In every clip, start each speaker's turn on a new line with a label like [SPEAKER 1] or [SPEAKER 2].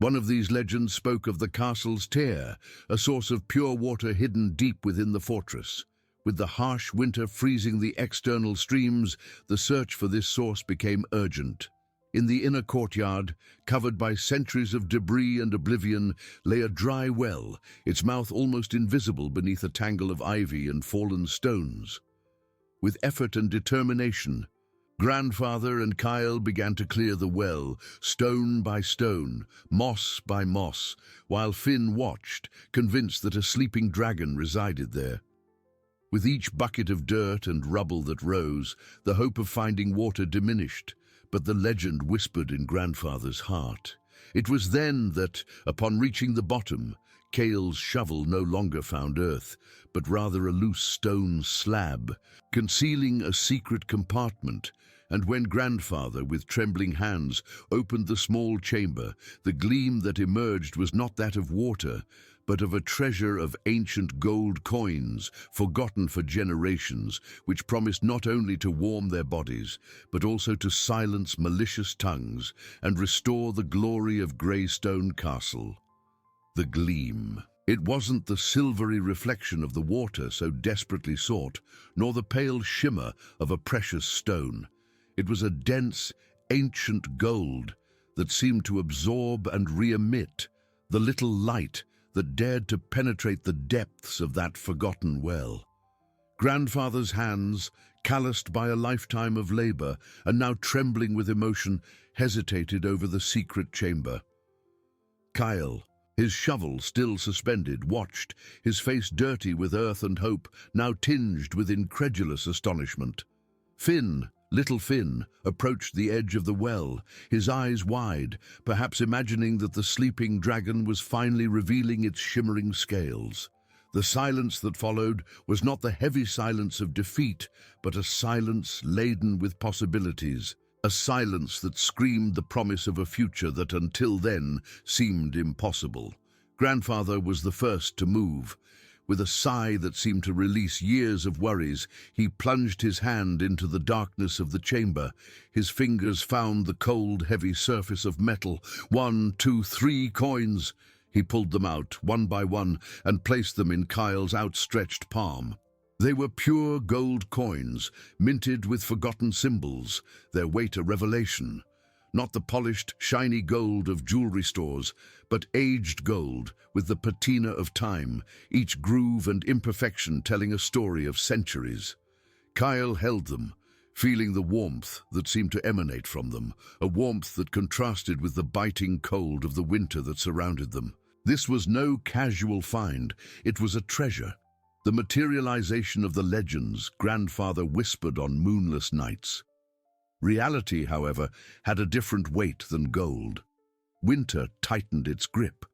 [SPEAKER 1] One of these legends spoke of the castle's Tear, a source of pure water hidden deep within the fortress. With the harsh winter freezing the external streams, the search for this source became urgent. In the inner courtyard, covered by centuries of debris and oblivion, lay a dry well, its mouth almost invisible beneath a tangle of ivy and fallen stones. With effort and determination, Grandfather and Kyle began to clear the well, stone by stone, moss by moss, while Finn watched, convinced that a sleeping dragon resided there. With each bucket of dirt and rubble that rose, the hope of finding water diminished, but the legend whispered in Grandfather's heart. It was then that, upon reaching the bottom, Kale's shovel no longer found earth, but rather a loose stone slab, concealing a secret compartment. And when Grandfather, with trembling hands, opened the small chamber, the gleam that emerged was not that of water, but of a treasure of ancient gold coins, forgotten for generations, which promised not only to warm their bodies, but also to silence malicious tongues and restore the glory of Greystone Castle. The gleam. It wasn't the silvery reflection of the water so desperately sought, nor the pale shimmer of a precious stone. It was a dense, ancient gold that seemed to absorb and re-emit the little light that dared to penetrate the depths of that forgotten well. Grandfather's hands, calloused by a lifetime of labor and now trembling with emotion, hesitated over the secret chamber. Kyle, his shovel still suspended, watched, his face dirty with earth and hope, now tinged with incredulous astonishment. Little Finn, approached the edge of the well, his eyes wide, perhaps imagining that the sleeping dragon was finally revealing its shimmering scales. The silence that followed was not the heavy silence of defeat, but a silence laden with possibilities, a silence that screamed the promise of a future that until then seemed impossible. Grandfather was the first to move. With a sigh that seemed to release years of worries, he plunged his hand into the darkness of the chamber. His fingers found the cold, heavy surface of metal. 1, 2, 3 coins. He pulled them out, one by one, and placed them in Kyle's outstretched palm. They were pure gold coins, minted with forgotten symbols, their weight a revelation. Not the polished, shiny gold of jewelry stores, but aged gold with the patina of time, each groove and imperfection telling a story of centuries. Kyle held them, feeling the warmth that seemed to emanate from them, a warmth that contrasted with the biting cold of the winter that surrounded them. This was no casual find, it was a treasure, the materialization of the legends Grandfather whispered on moonless nights. Reality, however, had a different weight than gold. Winter tightened its grip.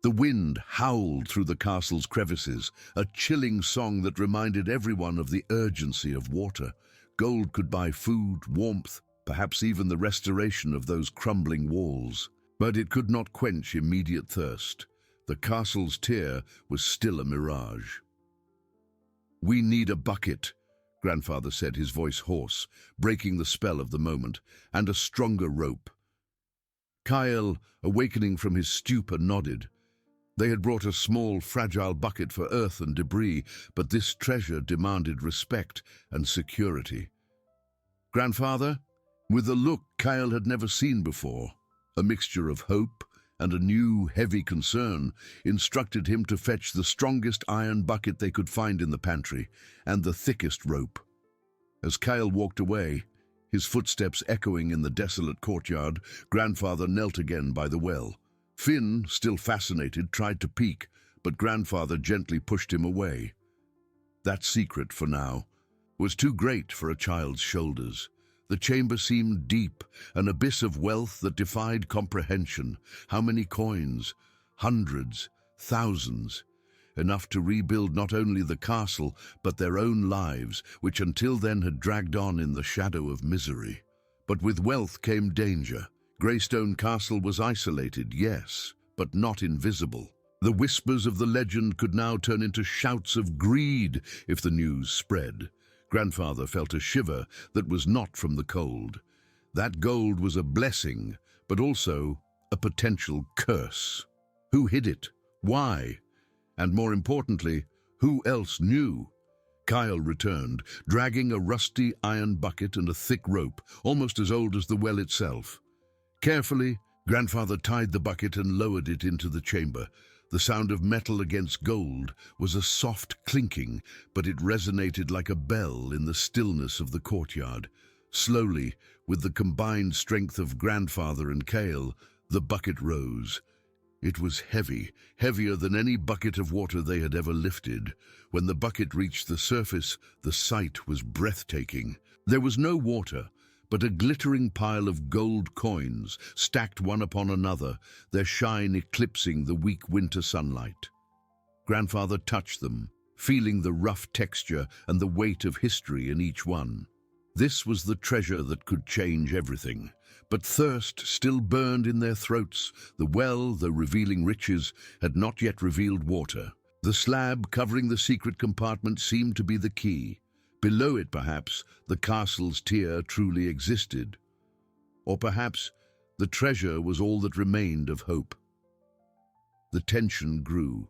[SPEAKER 1] The wind howled through the castle's crevices, a chilling song that reminded everyone of the urgency of water. Gold could buy food, warmth, perhaps even the restoration of those crumbling walls. But it could not quench immediate thirst. The castle's Tear was still a mirage. "We need a bucket," Grandfather said, his voice hoarse, breaking the spell of the moment, "and a stronger rope." Kyle, awakening from his stupor, nodded. They had brought a small, fragile bucket for earth and debris, but this treasure demanded respect and security. Grandfather, with a look Kyle had never seen before, a mixture of hope and a new, heavy concern, instructed him to fetch the strongest iron bucket they could find in the pantry, and the thickest rope. As Kyle walked away, his footsteps echoing in the desolate courtyard, Grandfather knelt again by the well. Finn, still fascinated, tried to peek, but Grandfather gently pushed him away. That secret, for now, was too great for a child's shoulders. The chamber seemed deep, an abyss of wealth that defied comprehension. How many coins? Hundreds, thousands. Enough to rebuild not only the castle, but their own lives, which until then had dragged on in the shadow of misery. But with wealth came danger. Greystone Castle was isolated, yes, but not invisible. The whispers of the legend could now turn into shouts of greed if the news spread. Grandfather felt a shiver that was not from the cold. That gold was a blessing, but also a potential curse. Who hid it? Why? And more importantly, who else knew? Kyle returned, dragging a rusty iron bucket and a thick rope, almost as old as the well itself. Carefully, Grandfather tied the bucket and lowered it into the chamber. The sound of metal against gold was a soft clinking, but it resonated like a bell in the stillness of the courtyard. Slowly, with the combined strength of Grandfather and Kale, the bucket rose. It was heavy, heavier than any bucket of water they had ever lifted. When the bucket reached the surface, the sight was breathtaking. There was no water, but a glittering pile of gold coins, stacked one upon another, their shine eclipsing the weak winter sunlight. Grandfather touched them, feeling the rough texture and the weight of history in each one. This was the treasure that could change everything. But thirst still burned in their throats. The well, though revealing riches, had not yet revealed water. The slab covering the secret compartment seemed to be the key. Below it, perhaps, the castle's tier truly existed. Or perhaps the treasure was all that remained of hope. The tension grew.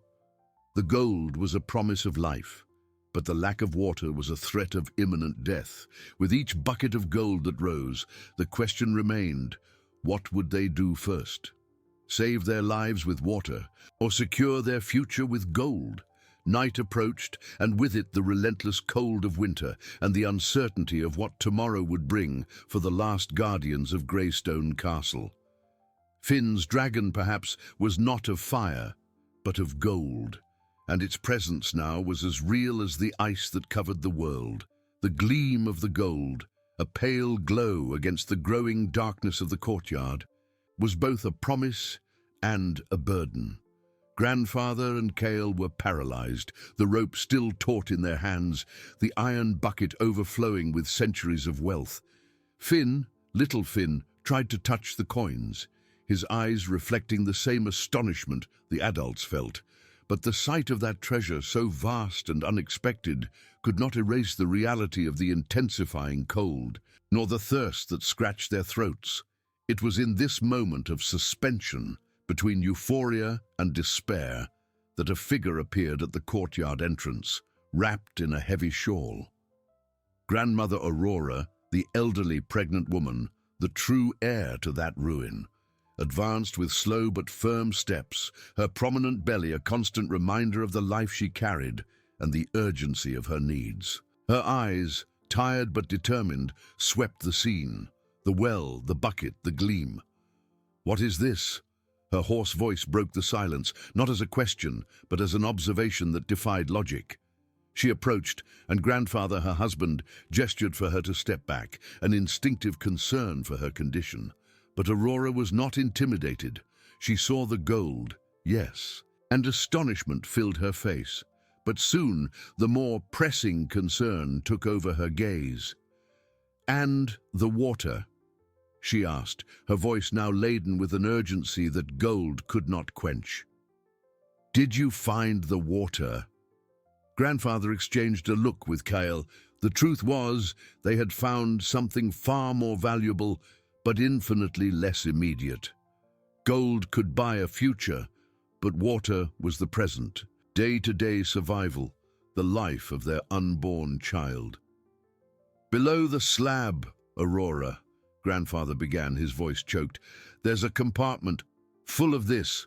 [SPEAKER 1] The gold was a promise of life, but the lack of water was a threat of imminent death. With each bucket of gold that rose, the question remained, what would they do first? Save their lives with water, or secure their future with gold? Night approached, and with it the relentless cold of winter and the uncertainty of what tomorrow would bring for the last guardians of Greystone Castle. Finn's dragon, perhaps, was not of fire, but of gold, and its presence now was as real as the ice that covered the world. The gleam of the gold, a pale glow against the growing darkness of the courtyard, was both a promise and a burden. Grandfather and Kale were paralyzed, the rope still taut in their hands, the iron bucket overflowing with centuries of wealth. Finn, little Finn, tried to touch the coins, his eyes reflecting the same astonishment the adults felt. But the sight of that treasure, so vast and unexpected, could not erase the reality of the intensifying cold, nor the thirst that scratched their throats. It was in this moment of suspension, between euphoria and despair, that a figure appeared at the courtyard entrance, wrapped in a heavy shawl. Grandmother Aurora, the elderly pregnant woman, the true heir to that ruin, advanced with slow but firm steps, her prominent belly a constant reminder of the life she carried and the urgency of her needs. Her eyes, tired but determined, swept the scene, the well, the bucket, the gleam. "What is this?" Her hoarse voice broke the silence, not as a question, but as an observation that defied logic. She approached, and Grandfather, her husband, gestured for her to step back, an instinctive concern for her condition. But Aurora was not intimidated. She saw the gold, yes, and astonishment filled her face. But soon the more pressing concern took over her gaze. "And the water?" she asked, her voice now laden with an urgency that gold could not quench. "Did you find the water?" Grandfather exchanged a look with Kyle. The truth was, they had found something far more valuable, but infinitely less immediate. Gold could buy a future, but water was the present, day-to-day survival, the life of their unborn child. "Below the slab, Aurora," Grandfather began, his voice choked. "There's a compartment full of this."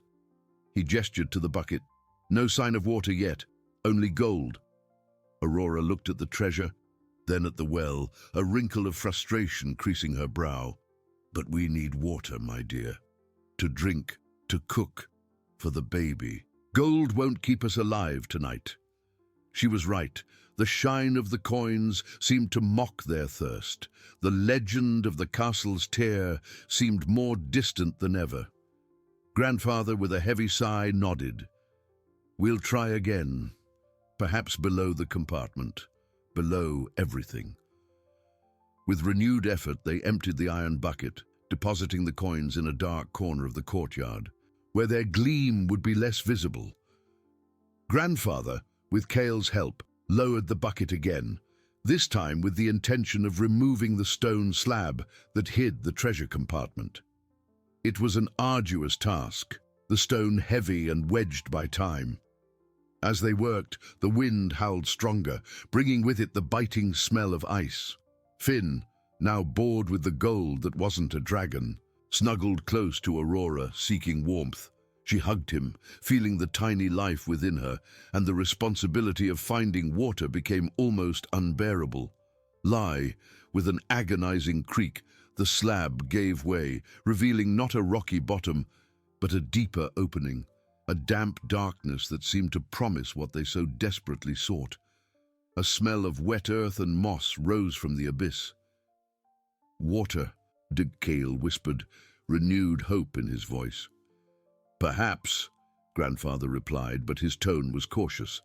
[SPEAKER 1] He gestured to the bucket. No sign of water yet, only gold. Aurora looked at the treasure, then at the well, a wrinkle of frustration creasing her brow. "But we need water, my dear. To drink, to cook, for the baby. Gold won't keep us alive tonight." She was right. The shine of the coins seemed to mock their thirst. The legend of the castle's tier seemed more distant than ever. Grandfather, with a heavy sigh, nodded. "We'll try again. Perhaps below the compartment. Below everything." With renewed effort, they emptied the iron bucket, depositing the coins in a dark corner of the courtyard, where their gleam would be less visible. Grandfather, with Kale's help, lowered the bucket again, this time with the intention of removing the stone slab that hid the treasure compartment. It was an arduous task, the stone heavy and wedged by time. As they worked, the wind howled stronger, bringing with it the biting smell of ice. Finn, now bored with the gold that wasn't a dragon, snuggled close to Aurora, seeking warmth. She hugged him, feeling the tiny life within her, and the responsibility of finding water became almost unbearable. With an agonizing creak, the slab gave way, revealing not a rocky bottom, but a deeper opening, a damp darkness that seemed to promise what they so desperately sought. A smell of wet earth and moss rose from the abyss. "Water," Dig Kale whispered, renewed hope in his voice. "Perhaps," Grandfather replied, but his tone was cautious.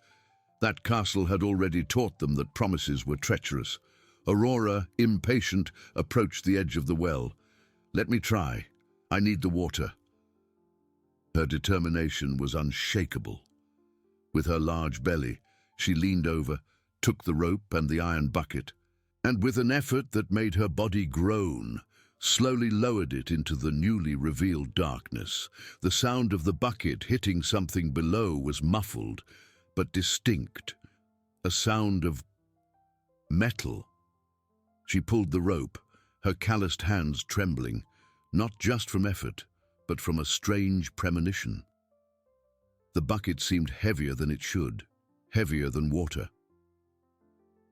[SPEAKER 1] That castle had already taught them that promises were treacherous. Aurora, impatient, approached the edge of the well. "Let me try. I need the water." Her determination was unshakable. With her large belly, she leaned over, took the rope and the iron bucket, and with an effort that made her body groan, slowly lowered it into the newly revealed darkness. The sound of the bucket hitting something below was muffled, but distinct. A sound of metal. She pulled the rope, her calloused hands trembling, not just from effort, but from a strange premonition. The bucket seemed heavier than it should, heavier than water.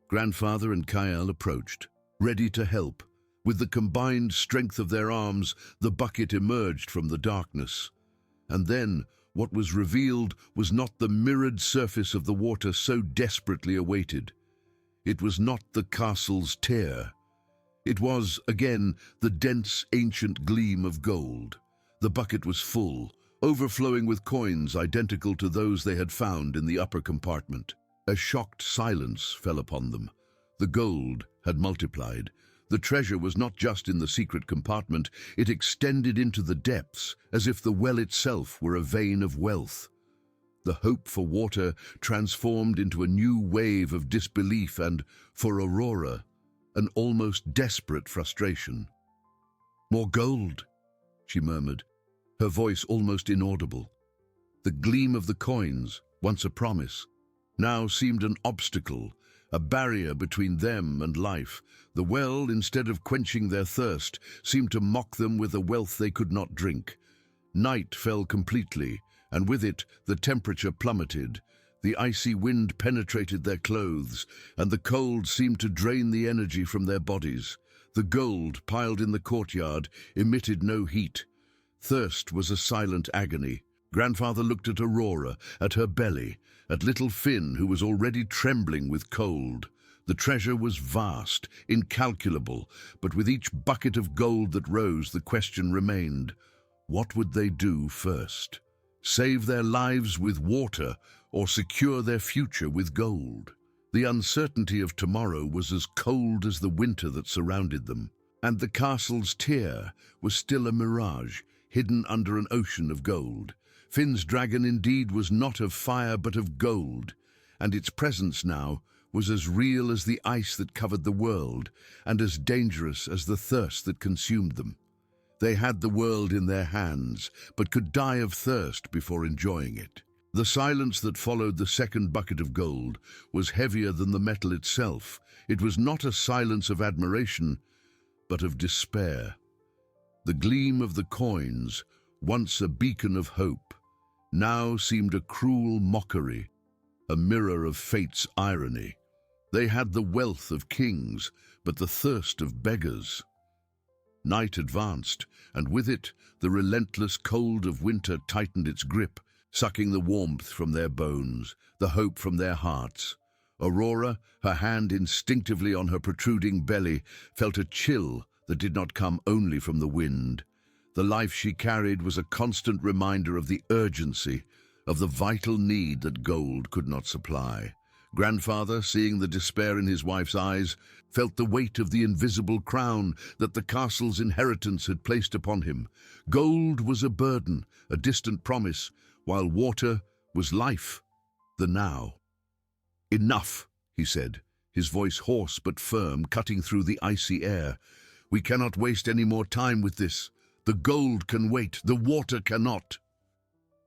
[SPEAKER 1] Grandfather and Kyle approached, ready to help. With the combined strength of their arms, the bucket emerged from the darkness. And then, what was revealed was not the mirrored surface of the water so desperately awaited. It was not the castle's tear. It was, again, the dense, ancient gleam of gold. The bucket was full, overflowing with coins identical to those they had found in the upper compartment. A shocked silence fell upon them. The gold had multiplied. The treasure was not just in the secret compartment, it extended into the depths, as if the well itself were a vein of wealth. The hope for water transformed into a new wave of disbelief and, for Aurora, an almost desperate frustration. "More gold," she murmured, her voice almost inaudible. The gleam of the coins, once a promise, now seemed an obstacle, a barrier between them and life. The well, instead of quenching their thirst, seemed to mock them with a wealth they could not drink. Night fell completely, and with it the temperature plummeted. The icy wind penetrated their clothes, and the cold seemed to drain the energy from their bodies. The gold, piled in the courtyard, emitted no heat. Thirst was a silent agony. Grandfather looked at Aurora, at her belly, at little Finn, who was already trembling with cold. The treasure was vast, incalculable, but with each bucket of gold that rose, the question remained: what would they do first? Save their lives with water, or secure their future with gold? The uncertainty of tomorrow was as cold as the winter that surrounded them, and the castle's tier was still a mirage, hidden under an ocean of gold. Finn's dragon indeed was not of fire but of gold, and its presence now was as real as the ice that covered the world, and as dangerous as the thirst that consumed them. They had the world in their hands, but could die of thirst before enjoying it. The silence that followed the second bucket of gold was heavier than the metal itself. It was not a silence of admiration, but of despair. The gleam of the coins, once a beacon of hope, now seemed a cruel mockery, a mirror of fate's irony. They had the wealth of kings, but the thirst of beggars. Night advanced, and with it the relentless cold of winter tightened its grip, sucking the warmth from their bones, the hope from their hearts. Aurora, her hand instinctively on her protruding belly, felt a chill that did not come only from the wind. The life she carried was a constant reminder of the urgency, of the vital need that gold could not supply. Grandfather, seeing the despair in his wife's eyes, felt the weight of the invisible crown that the castle's inheritance had placed upon him. Gold was a burden, a distant promise, while water was life, the now. "Enough," he said, his voice hoarse but firm, cutting through the icy air. "We cannot waste any more time with this. The gold can wait, the water cannot.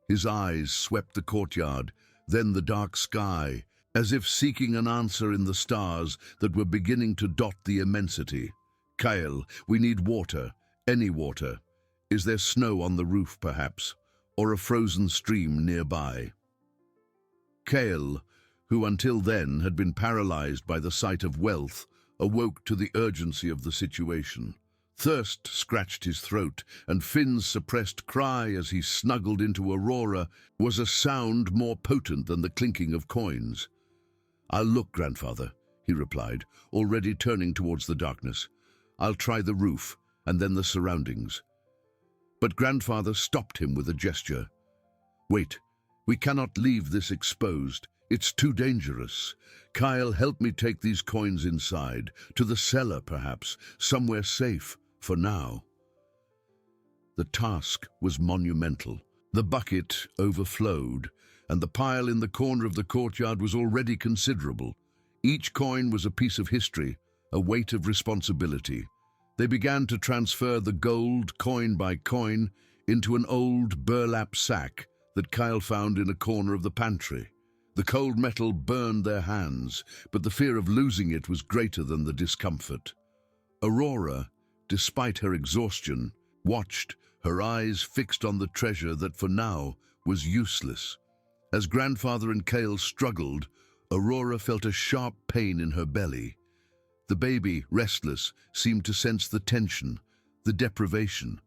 [SPEAKER 1] His eyes swept the courtyard, then the dark sky, as if seeking an answer in the stars that were beginning to dot the immensity. Kyle, we need water, any water. Is there snow on the roof, perhaps, or a frozen stream nearby? Kyle, who until then had been paralyzed by the sight of wealth, awoke to the urgency of the situation. Thirst scratched his throat, and Finn's suppressed cry as he snuggled into Aurora was a sound more potent than the clinking of coins. "I'll look, grandfather," he replied, already turning towards the darkness. "I'll try the roof, and then the surroundings." But grandfather stopped him with a gesture. "Wait, we cannot leave this exposed. It's too dangerous. Kyle, help me take these coins inside, to the cellar perhaps, somewhere safe, for now." The task was monumental. The bucket overflowed, and the pile in the corner of the courtyard was already considerable. Each coin was a piece of history, a weight of responsibility. They began to transfer the gold, coin by coin, into an old burlap sack that Kyle found in a corner of the pantry. The cold metal burned their hands, but the fear of losing it was greater than the discomfort. Aurora, despite her exhaustion, watched, her eyes fixed on the treasure that for now was useless. As grandfather and Kyle struggled, Aurora felt a sharp pain in her belly. The baby, restless, seemed to sense the tension, the deprivation.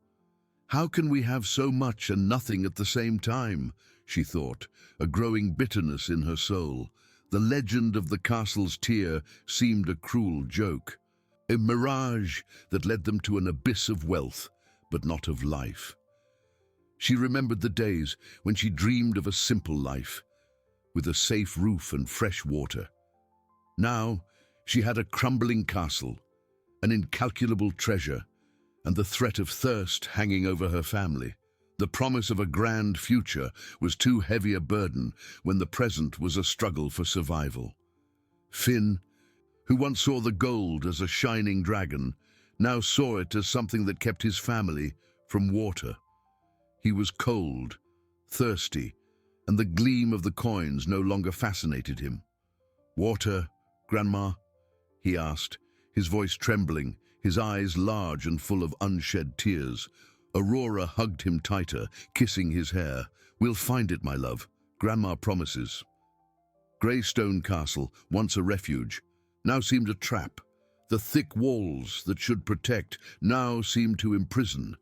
[SPEAKER 1] "How can we have so much and nothing at the same time?" she thought, a growing bitterness in her soul. The legend of the castle's tear seemed a cruel joke, a mirage that led them to an abyss of wealth, but not of life. She remembered the days when she dreamed of a simple life, with a safe roof and fresh water. Now, she had a crumbling castle, an incalculable treasure, and the threat of thirst hanging over her family. The promise of a grand future was too heavy a burden when the present was a struggle for survival. Finn, who once saw the gold as a shining dragon, now saw it as something that kept his family from water. He was cold, thirsty, and the gleam of the coins no longer fascinated him. "Water, Grandma?" he asked, his voice trembling, his eyes large and full of unshed tears. Aurora hugged him tighter, kissing his hair. "We'll find it, my love. Grandma promises." Greystone Castle, once a refuge, now seemed a trap. The thick walls that should protect now seemed to imprison.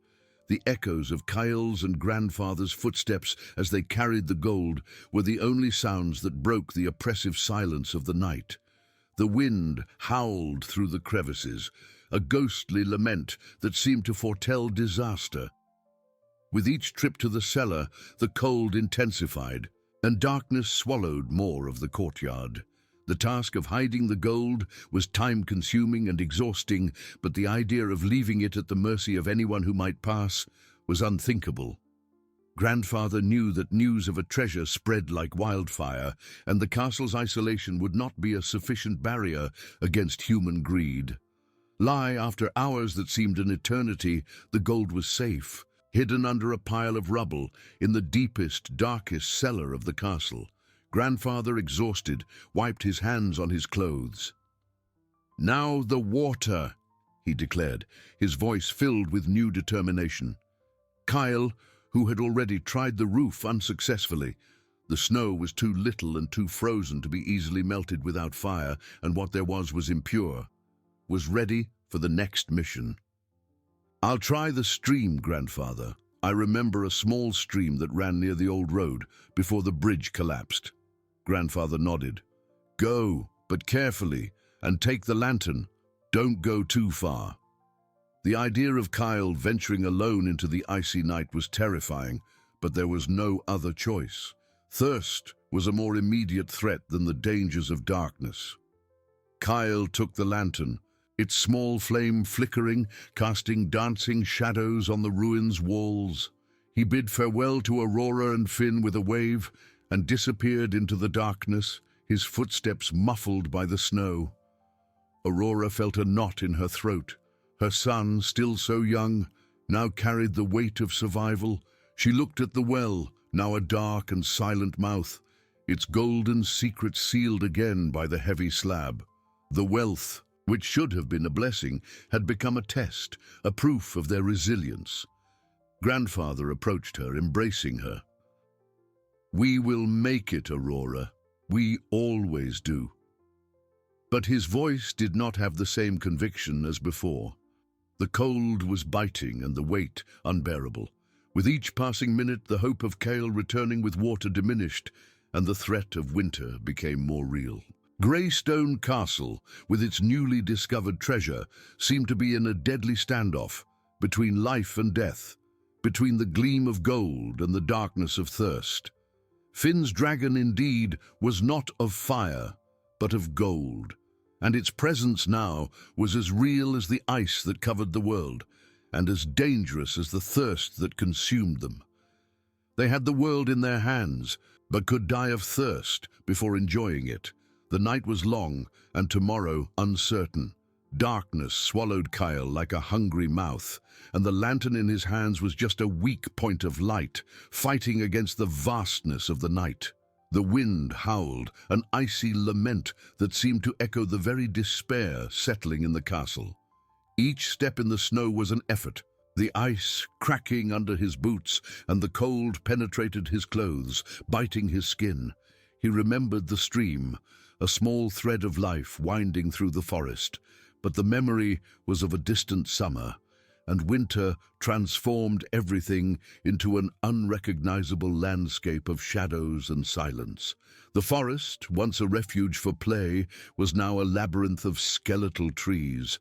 [SPEAKER 1] The echoes of Kyle's and grandfather's footsteps as they carried the gold were the only sounds that broke the oppressive silence of the night. The wind howled through the crevices, a ghostly lament that seemed to foretell disaster. With each trip to the cellar, the cold intensified, and darkness swallowed more of the courtyard. The task of hiding the gold was time-consuming and exhausting, but the idea of leaving it at the mercy of anyone who might pass was unthinkable. Grandfather knew that news of a treasure spread like wildfire, and the castle's isolation would not be a sufficient barrier against human greed. After hours that seemed an eternity, the gold was safe, hidden under a pile of rubble in the deepest, darkest cellar of the castle. Grandfather, exhausted, wiped his hands on his clothes. "Now the water," he declared, his voice filled with new determination. Kyle, who had already tried the roof unsuccessfully, the snow was too little and too frozen to be easily melted without fire, and what there was impure, was ready for the next mission. "I'll try the stream, Grandfather. I remember a small stream that ran near the old road before the bridge collapsed." Grandfather nodded. "Go, but carefully, and take the lantern. Don't go too far." The idea of Kyle venturing alone into the icy night was terrifying, but there was no other choice. Thirst was a more immediate threat than the dangers of darkness. Kyle took the lantern, its small flame flickering, casting dancing shadows on the ruins' walls. He bid farewell to Aurora and Finn with a wave and disappeared into the darkness, his footsteps muffled by the snow. Aurora felt a knot in her throat. Her son, still so young, now carried the weight of survival. She looked at the well, now a dark and silent mouth, its golden secret sealed again by the heavy slab. The wealth, which should have been a blessing, had become a test, a proof of their resilience. Grandfather approached her, embracing her. "We will make it, Aurora. We always do." But his voice did not have the same conviction as before. The cold was biting and the weight unbearable. With each passing minute, the hope of Kale returning with water diminished, and the threat of winter became more real. Greystone Castle, with its newly discovered treasure, seemed to be in a deadly standoff between life and death, between the gleam of gold and the darkness of thirst. Finn's dragon, indeed, was not of fire, but of gold, and its presence now was as real as the ice that covered the world, and as dangerous as the thirst that consumed them. They had the world in their hands, but could die of thirst before enjoying it. The night was long, and tomorrow uncertain. Darkness swallowed Kyle like a hungry mouth, and the lantern in his hands was just a weak point of light, fighting against the vastness of the night. The wind howled, an icy lament that seemed to echo the very despair settling in the castle. Each step in the snow was an effort, the ice cracking under his boots, and the cold penetrated his clothes, biting his skin. He remembered the stream, a small thread of life winding through the forest, but the memory was of a distant summer, and winter transformed everything into an unrecognizable landscape of shadows and silence. The forest, once a refuge for play, was now a labyrinth of skeletal trees,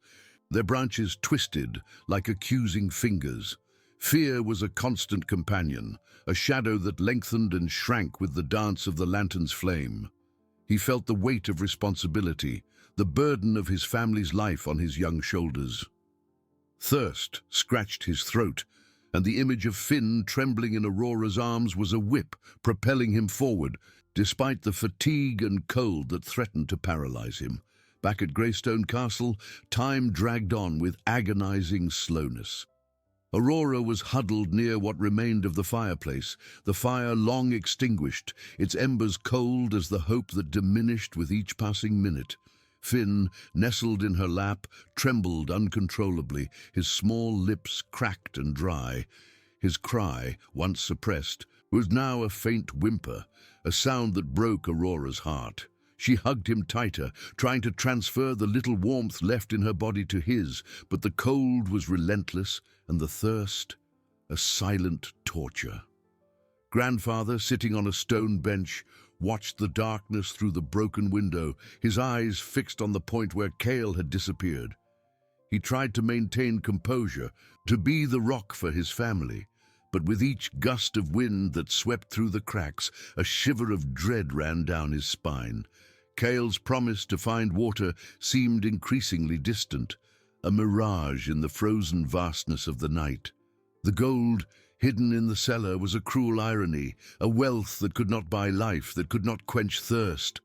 [SPEAKER 1] their branches twisted like accusing fingers. Fear was a constant companion, a shadow that lengthened and shrank with the dance of the lantern's flame. He felt the weight of responsibility, the burden of his family's life on his young shoulders. Thirst scratched his throat, and the image of Finn trembling in Aurora's arms was a whip propelling him forward, despite the fatigue and cold that threatened to paralyze him. Back at Greystone Castle, time dragged on with agonizing slowness. Aurora was huddled near what remained of the fireplace, the fire long extinguished, its embers cold as the hope that diminished with each passing minute. Finn, nestled in her lap, trembled uncontrollably, his small lips cracked and dry. His cry, once suppressed, was now a faint whimper, a sound that broke Aurora's heart. She hugged him tighter, trying to transfer the little warmth left in her body to his, but the cold was relentless and the thirst a silent torture. Grandfather, sitting on a stone bench, watched the darkness through the broken window, his eyes fixed on the point where Kale had disappeared. He tried to maintain composure, to be the rock for his family, but with each gust of wind that swept through the cracks, a shiver of dread ran down his spine. Kale's promise to find water seemed increasingly distant, a mirage in the frozen vastness of the night. The gold hidden in the cellar was a cruel irony, a wealth that could not buy life, that could not quench thirst.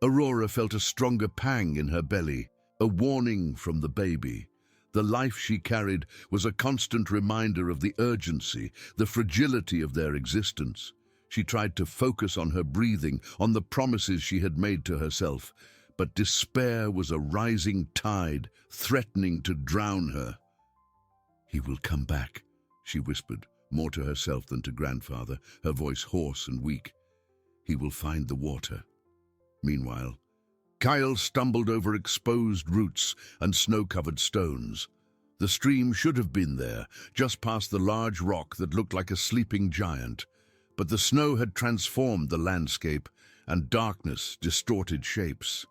[SPEAKER 1] Aurora felt a stronger pang in her belly, a warning from the baby. The life she carried was a constant reminder of the urgency, the fragility of their existence. She tried to focus on her breathing, on the promises she had made to herself, but despair was a rising tide, threatening to drown her. "He will come back," she whispered, more to herself than to grandfather, her voice hoarse and weak. "He will find the water." Meanwhile, Kyle stumbled over exposed roots and snow-covered stones. The stream should have been there, just past the large rock that looked like a sleeping giant, but the snow had transformed the landscape, and darkness distorted shapes.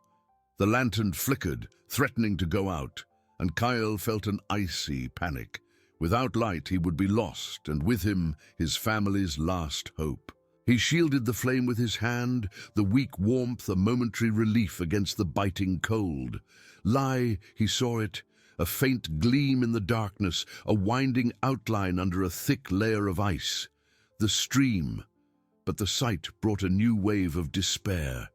[SPEAKER 1] The lantern flickered, threatening to go out, and Kyle felt an icy panic. Without light, he would be lost, and with him, his family's last hope. He shielded the flame with his hand, the weak warmth a momentary relief against the biting cold. He saw it, a faint gleam in the darkness, a winding outline under a thick layer of ice. The stream, but the sight brought a new wave of despair.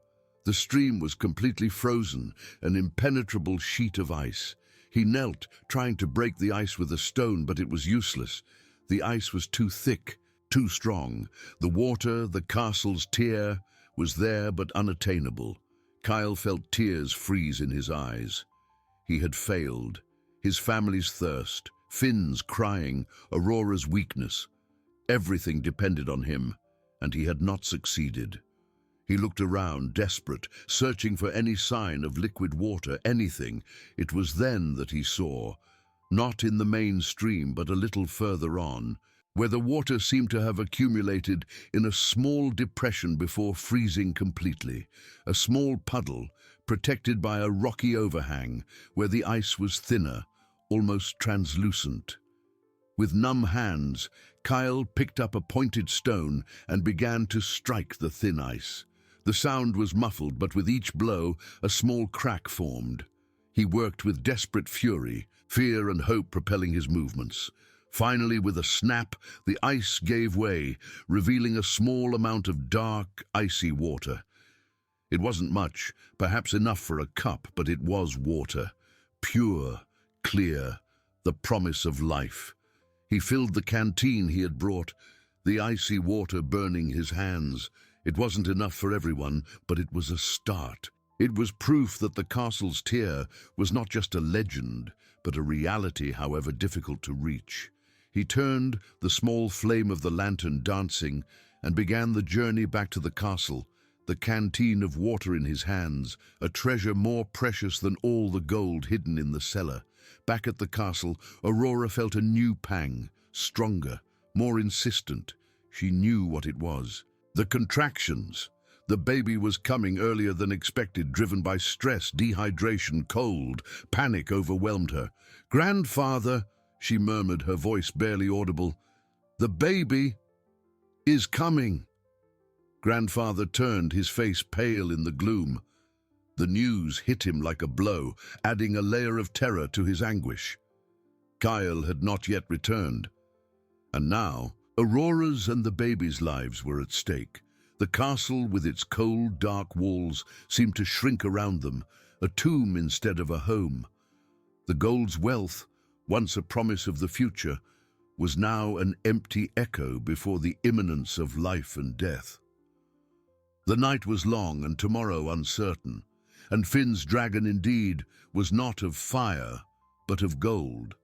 [SPEAKER 1] The stream was completely frozen, an impenetrable sheet of ice. He knelt, trying to break the ice with a stone, but it was useless. The ice was too thick, too strong. The water, the castle's tier, was there but unattainable. Kyle felt tears freeze in his eyes. He had failed. His family's thirst, Finn's crying, Aurora's weakness. Everything depended on him, and he had not succeeded. He looked around, desperate, searching for any sign of liquid water, anything. It was then that he saw, not in the main stream, but a little further on, where the water seemed to have accumulated in a small depression before freezing completely, a small puddle protected by a rocky overhang where the ice was thinner, almost translucent. With numb hands, Kyle picked up a pointed stone and began to strike the thin ice. The sound was muffled, but with each blow, a small crack formed. He worked with desperate fury, fear and hope propelling his movements. Finally, with a snap, the ice gave way, revealing a small amount of dark, icy water. It wasn't much, perhaps enough for a cup, but it was water. Pure, clear, the promise of life. He filled the canteen he had brought, the icy water burning his hands. It wasn't enough for everyone, but it was a start. It was proof that the castle's tier was not just a legend, but a reality, however difficult to reach. He turned, the small flame of the lantern dancing, and began the journey back to the castle, the canteen of water in his hands, a treasure more precious than all the gold hidden in the cellar. Back at the castle, Aurora felt a new pang, stronger, more insistent. She knew what it was. The contractions. The baby was coming earlier than expected, driven by stress, dehydration, cold. Panic overwhelmed her. "Grandfather," she murmured, her voice barely audible, "the baby is coming." Grandfather turned, his face pale in the gloom. The news hit him like a blow, adding a layer of terror to his anguish. Kyle had not yet returned. And now, Aurora's and the baby's lives were at stake. The castle, with its cold, dark walls, seemed to shrink around them, a tomb instead of a home. The gold's wealth, once a promise of the future, was now an empty echo before the imminence of life and death. The night was long and tomorrow uncertain, and Finn's dragon indeed was not of fire, but of gold.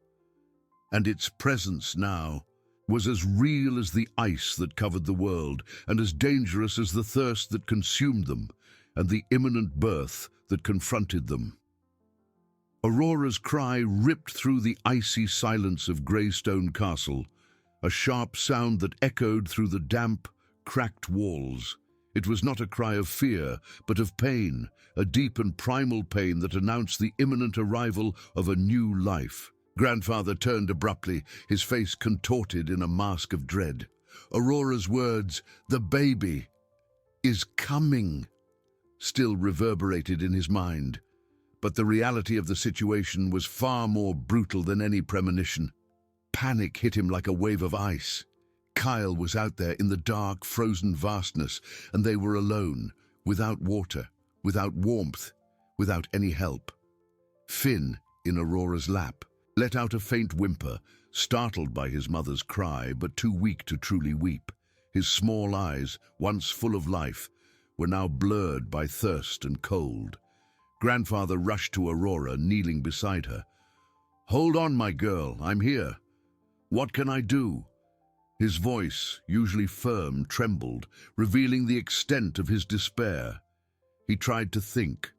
[SPEAKER 1] And its presence now was as real as the ice that covered the world, and as dangerous as the thirst that consumed them, and the imminent birth that confronted them. Aurora's cry ripped through the icy silence of Greystone Castle, a sharp sound that echoed through the damp, cracked walls. It was not a cry of fear, but of pain, a deep and primal pain that announced the imminent arrival of a new life. Grandfather turned abruptly, his face contorted in a mask of dread. Aurora's words, "The baby is coming," still reverberated in his mind. But the reality of the situation was far more brutal than any premonition. Panic hit him like a wave of ice. Kyle was out there in the dark, frozen vastness, and they were alone, without water, without warmth, without any help. Finn, in Aurora's lap, let out a faint whimper, startled by his mother's cry, but too weak to truly weep. His small eyes, once full of life, were now blurred by thirst and cold. Grandfather rushed to Aurora, kneeling beside her. "Hold on, my girl, I'm here. What can I do?" His voice, usually firm, trembled, revealing the extent of his despair. He tried to think,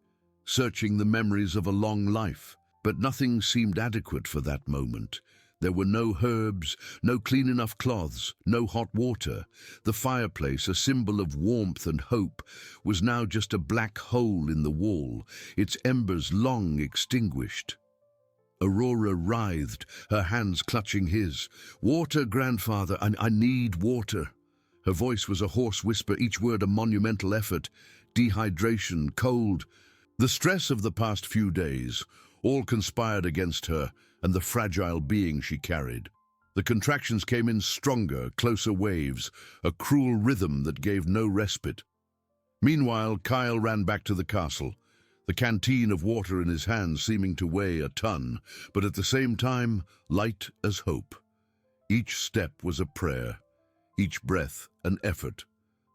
[SPEAKER 1] searching the memories of a long life, but nothing seemed adequate for that moment. There were no herbs, no clean enough cloths, no hot water. The fireplace, a symbol of warmth and hope, was now just a black hole in the wall, its embers long extinguished. Aurora writhed, her hands clutching his. "Water, Grandfather, I need water." Her voice was a hoarse whisper, each word a monumental effort. Dehydration, cold. The stress of the past few days all conspired against her and the fragile being she carried. The contractions came in stronger, closer waves, a cruel rhythm that gave no respite. Meanwhile, Kyle ran back to the castle. the canteen of water in his hands seeming to weigh a ton, but at the same time light as hope. Each step was a prayer, each breath an effort.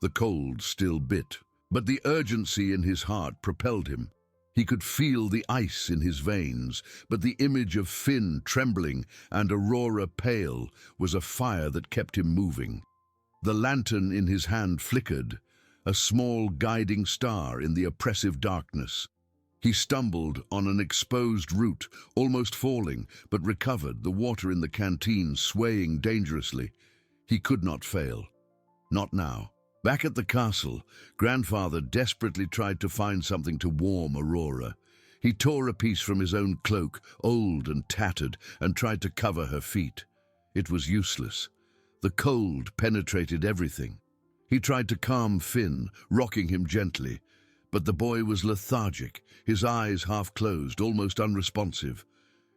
[SPEAKER 1] The cold still bit, but the urgency in his heart propelled him. He could feel the ice in his veins, but the image of Finn trembling and Aurora pale was a fire that kept him moving. The lantern in his hand flickered, a small guiding star in the oppressive darkness. He stumbled on an exposed root, almost falling, but recovered, the water in the canteen swaying dangerously. He could not fail. Not now. Back at the castle, Grandfather desperately tried to find something to warm Aurora. He tore a piece from his own cloak, old and tattered, and tried to cover her feet. It was useless. The cold penetrated everything. He tried to calm Finn, rocking him gently, but the boy was lethargic, his eyes half closed, almost unresponsive.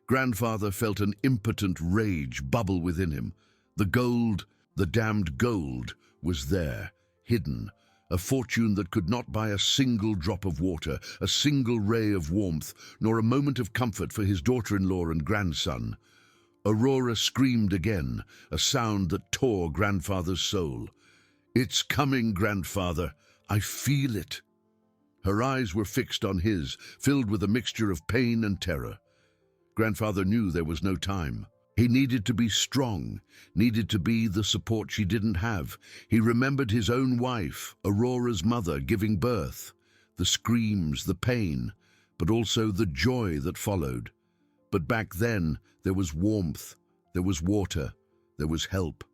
[SPEAKER 1] Grandfather felt an impotent rage bubble within him. The gold, the damned gold, was there, hidden, a fortune that could not buy a single drop of water, a single ray of warmth, nor a moment of comfort for his daughter-in-law and grandson. Aurora screamed again, a sound that tore Grandfather's soul. "It's coming, Grandfather. I feel it." Her eyes were fixed on his, filled with a mixture of pain and terror. Grandfather knew there was no time. He needed to be strong, needed to be the support she didn't have. He remembered his own wife, Aurora's mother, giving birth. The screams, the pain, but also the joy that followed. But back then, there was warmth, there was water, there was help.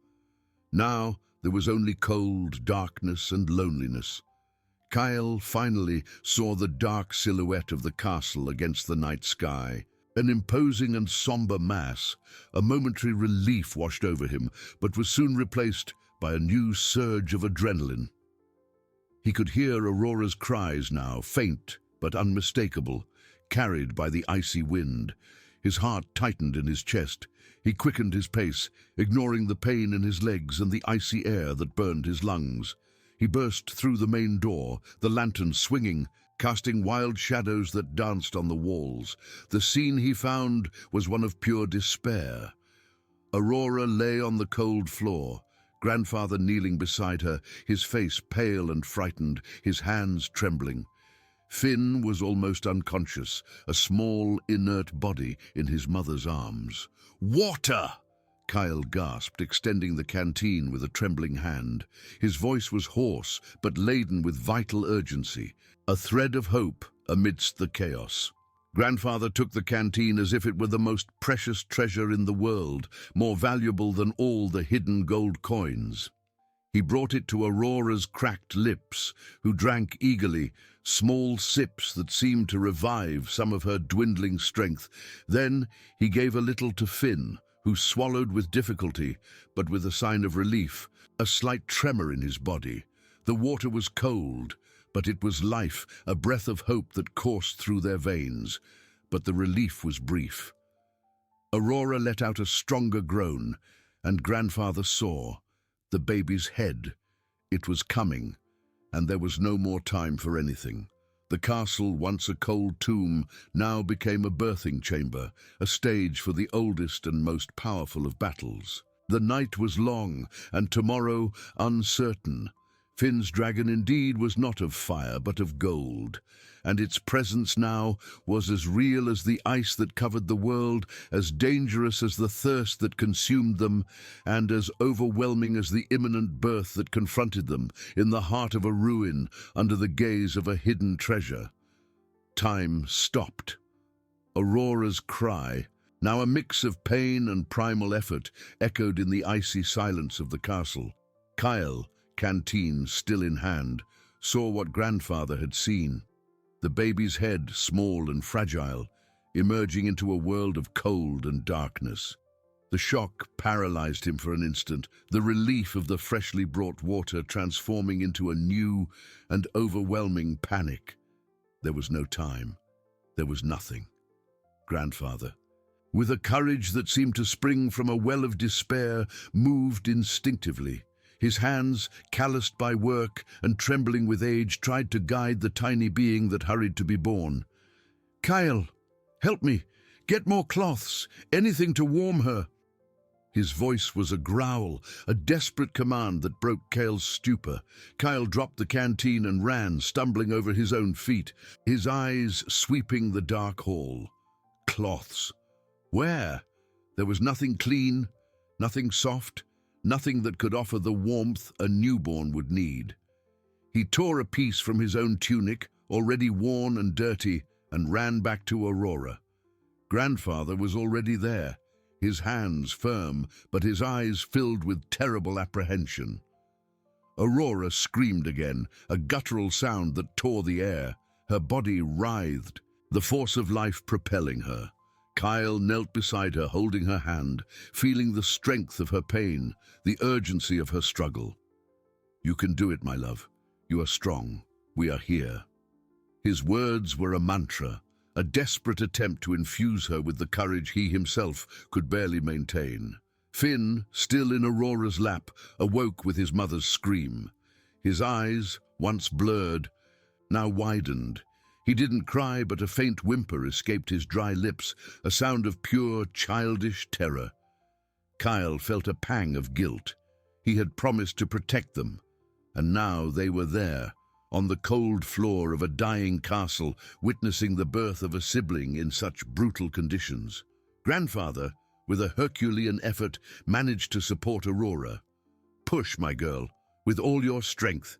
[SPEAKER 1] Now, there was only cold, darkness, and loneliness. Kyle finally saw the dark silhouette of the castle against the night sky. An imposing and somber mass. A momentary relief washed over him, but was soon replaced by a new surge of adrenaline. He could hear Aurora's cries now, faint but unmistakable, carried by the icy wind. His heart tightened in his chest. He quickened his pace, ignoring the pain in his legs and the icy air that burned his lungs. He burst through the main door, the lantern swinging, casting wild shadows that danced on the walls. The scene he found was one of pure despair. Aurora lay on the cold floor, Grandfather kneeling beside her, his face pale and frightened, his hands trembling. Finn was almost unconscious, a small, inert body in his mother's arms. "Water!" Kyle gasped, extending the canteen with a trembling hand. His voice was hoarse, but laden with vital urgency, a thread of hope amidst the chaos. Grandfather took the canteen as if it were the most precious treasure in the world, more valuable than all the hidden gold coins. He brought it to Aurora's cracked lips, who drank eagerly, small sips that seemed to revive some of her dwindling strength. Then he gave a little to Finn, who swallowed with difficulty, but with a sign of relief, a slight tremor in his body. The water was cold, but it was life, a breath of hope that coursed through their veins. But the relief was brief. Aurora let out a stronger groan, and Grandfather saw the baby's head. It was coming, and there was no more time for anything. The castle, once a cold tomb, now became a birthing chamber, a stage for the oldest and most powerful of battles. The night was long, and tomorrow uncertain. Finn's dragon indeed was not of fire, but of gold, and its presence now was as real as the ice that covered the world, as dangerous as the thirst that consumed them, and as overwhelming as the imminent birth that confronted them in the heart of a ruin under the gaze of a hidden treasure. Time stopped. Aurora's cry, now a mix of pain and primal effort, echoed in the icy silence of the castle. Kyle, canteen still in hand, saw what Grandfather had seen. The baby's head, small and fragile, emerging into a world of cold and darkness. The shock paralyzed him for an instant, the relief of the freshly brought water transforming into a new and overwhelming panic. There was no time. There was nothing. Grandfather, with a courage that seemed to spring from a well of despair, moved instinctively. His hands, calloused by work and trembling with age, tried to guide the tiny being that hurried to be born. Kyle, help me! Get more cloths! Anything to warm her! His voice was a growl, a desperate command that broke Kale's stupor. Kyle dropped the canteen and ran, stumbling over his own feet, his eyes sweeping the dark hall. Cloths. Where? There was nothing clean, nothing soft, nothing that could offer the warmth a newborn would need. He tore a piece from his own tunic, already worn and dirty, and ran back to Aurora. Grandfather was already there, his hands firm, but his eyes filled with terrible apprehension. Aurora screamed again, a guttural sound that tore the air. Her body writhed, the force of life propelling her. Kyle knelt beside her, holding her hand, feeling the strength of her pain, the urgency of her struggle. "You can do it, my love. You are strong. We are here." His words were a mantra, a desperate attempt to infuse her with the courage he himself could barely maintain. Finn, still in Aurora's lap, awoke with his mother's scream. His eyes, once blurred, now widened. He didn't cry, but a faint whimper escaped his dry lips, a sound of pure, childish terror. Kyle felt a pang of guilt. He had promised to protect them, and now they were there, on the cold floor of a dying castle, witnessing the birth of a sibling in such brutal conditions. Grandfather, with a Herculean effort, managed to support Aurora. "Push, my girl, with all your strength,"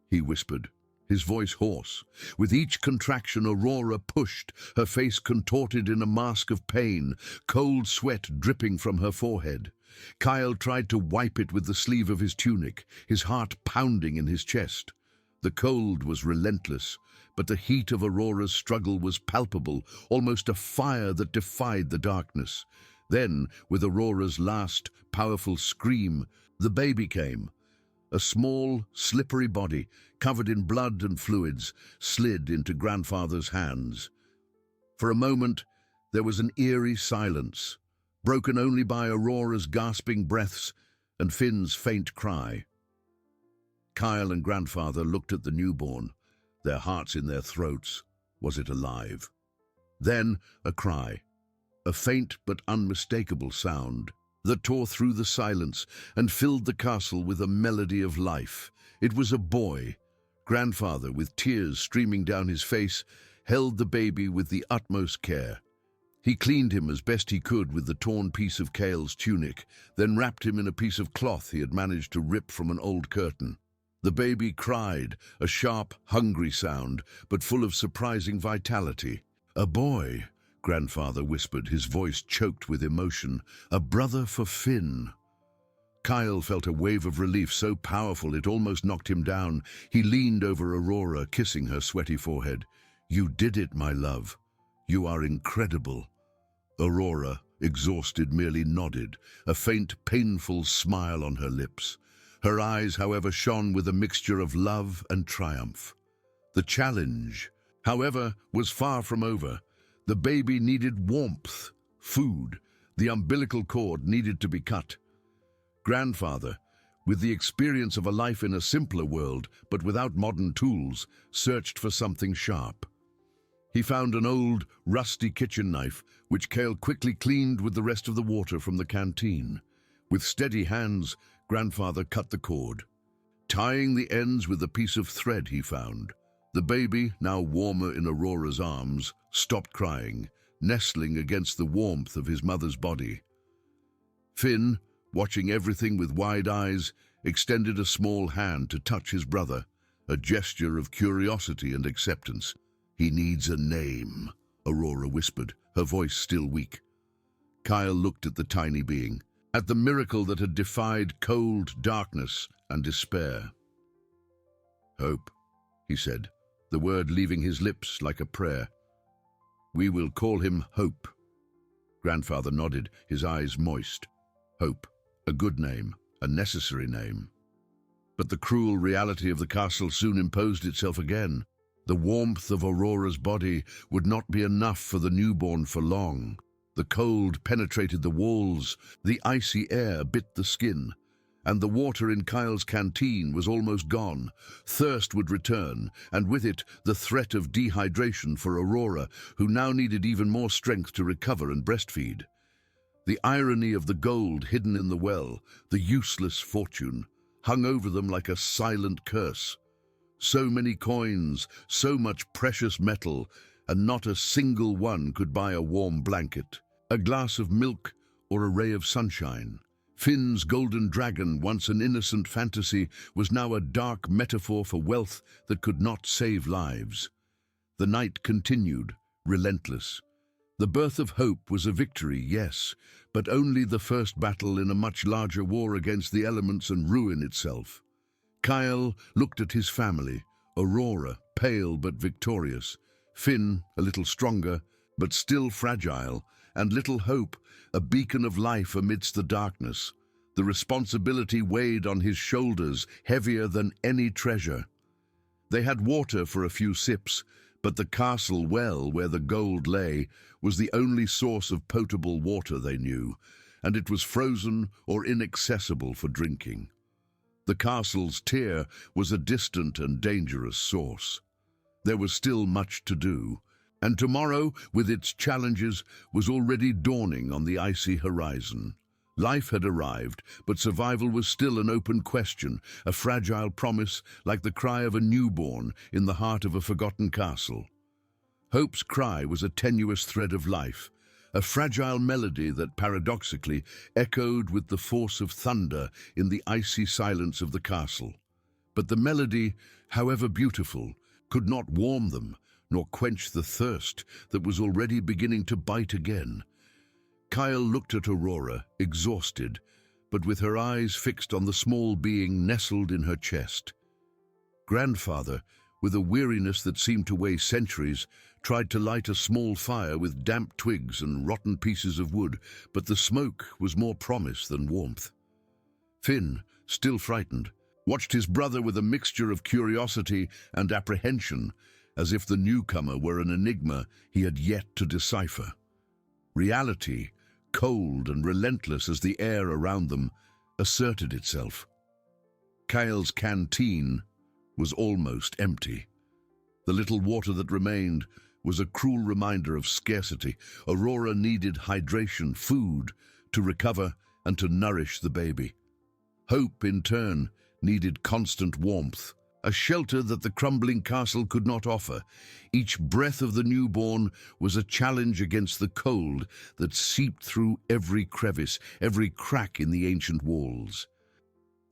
[SPEAKER 1] he whispered, his voice hoarse. With each contraction, Aurora pushed, her face contorted in a mask of pain, cold sweat dripping from her forehead. Kyle tried to wipe it with the sleeve of his tunic, his heart pounding in his chest. The cold was relentless, but the heat of Aurora's struggle was palpable, almost a fire that defied the darkness. Then, with Aurora's last, powerful scream, the baby came. A small, slippery body, covered in blood and fluids, slid into Grandfather's hands. For a moment, there was an eerie silence, broken only by Aurora's gasping breaths and Finn's faint cry. Kyle and Grandfather looked at the newborn, their hearts in their throats. Was it alive? Then a cry, a faint but unmistakable sound that tore through the silence and filled the castle with a melody of life. It was a boy. Grandfather, with tears streaming down his face, held the baby with the utmost care. He cleaned him as best he could with the torn piece of Kale's tunic, then wrapped him in a piece of cloth he had managed to rip from an old curtain. The baby cried, a sharp, hungry sound, but full of surprising vitality. "A boy," Grandfather whispered, his voice choked with emotion. "A brother for Finn." Kyle felt a wave of relief so powerful it almost knocked him down. He leaned over Aurora, kissing her sweaty forehead. "You did it, my love. You are incredible." Aurora, exhausted, merely nodded, a faint, painful smile on her lips. Her eyes, however, shone with a mixture of love and triumph. The challenge, however, was far from over. The baby needed warmth, food. The umbilical cord needed to be cut. Grandfather, with the experience of a life in a simpler world, but without modern tools, searched for something sharp. He found an old, rusty kitchen knife, which Kale quickly cleaned with the rest of the water from the canteen. With steady hands, Grandfather cut the cord, tying the ends with a piece of thread he found. The baby, now warmer in Aurora's arms, stopped crying, nestling against the warmth of his mother's body. Finn, watching everything with wide eyes, extended a small hand to touch his brother, a gesture of curiosity and acceptance. "He needs a name," Aurora whispered, her voice still weak. Kyle looked at the tiny being, at the miracle that had defied cold, darkness, and despair. "Hope," he said, the word leaving his lips like a prayer. "We will call him Hope." Grandfather nodded, his eyes moist. Hope, a good name, a necessary name. But the cruel reality of the castle soon imposed itself again. The warmth of Aurora's body would not be enough for the newborn for long. The cold penetrated the walls, the icy air bit the skin, and the water in Kyle's canteen was almost gone. Thirst would return, and with it the threat of dehydration for Aurora, who now needed even more strength to recover and breastfeed. The irony of the gold hidden in the well, the useless fortune, hung over them like a silent curse. So many coins, so much precious metal, and not a single one could buy a warm blanket, a glass of milk, or a ray of sunshine. Finn's golden dragon, once an innocent fantasy, was now a dark metaphor for wealth that could not save lives. The night continued, relentless. The birth of hope was a victory, yes, but only the first battle in a much larger war against the elements and ruin itself. Kyle looked at his family, Aurora, pale but victorious, Finn, a little stronger, but still fragile, and little Hope, a beacon of life amidst the darkness. The responsibility weighed on his shoulders, heavier than any treasure. They had water for a few sips, but the castle well where the gold lay was the only source of potable water they knew, and it was frozen or inaccessible for drinking. The castle's tier was a distant and dangerous source. There was still much to do, and tomorrow, with its challenges, was already dawning on the icy horizon. Life had arrived, but survival was still an open question, a fragile promise like the cry of a newborn in the heart of a forgotten castle. Hope's cry was a tenuous thread of life, a fragile melody that paradoxically echoed with the force of thunder in the icy silence of the castle. But the melody, however beautiful, could not warm them, nor quench the thirst that was already beginning to bite again. Kyle looked at Aurora, exhausted, but with her eyes fixed on the small being nestled in her chest. Grandfather, with a weariness that seemed to weigh centuries, tried to light a small fire with damp twigs and rotten pieces of wood, but the smoke was more promise than warmth. Finn, still frightened, watched his brother with a mixture of curiosity and apprehension, as if the newcomer were an enigma he had yet to decipher. Reality, cold and relentless as the air around them, asserted itself. Kyle's canteen was almost empty. The little water that remained was a cruel reminder of scarcity. Aurora needed hydration, food, to recover and to nourish the baby. Hope, in turn, needed constant warmth, a shelter that the crumbling castle could not offer. Each breath of the newborn was a challenge against the cold that seeped through every crevice, every crack in the ancient walls.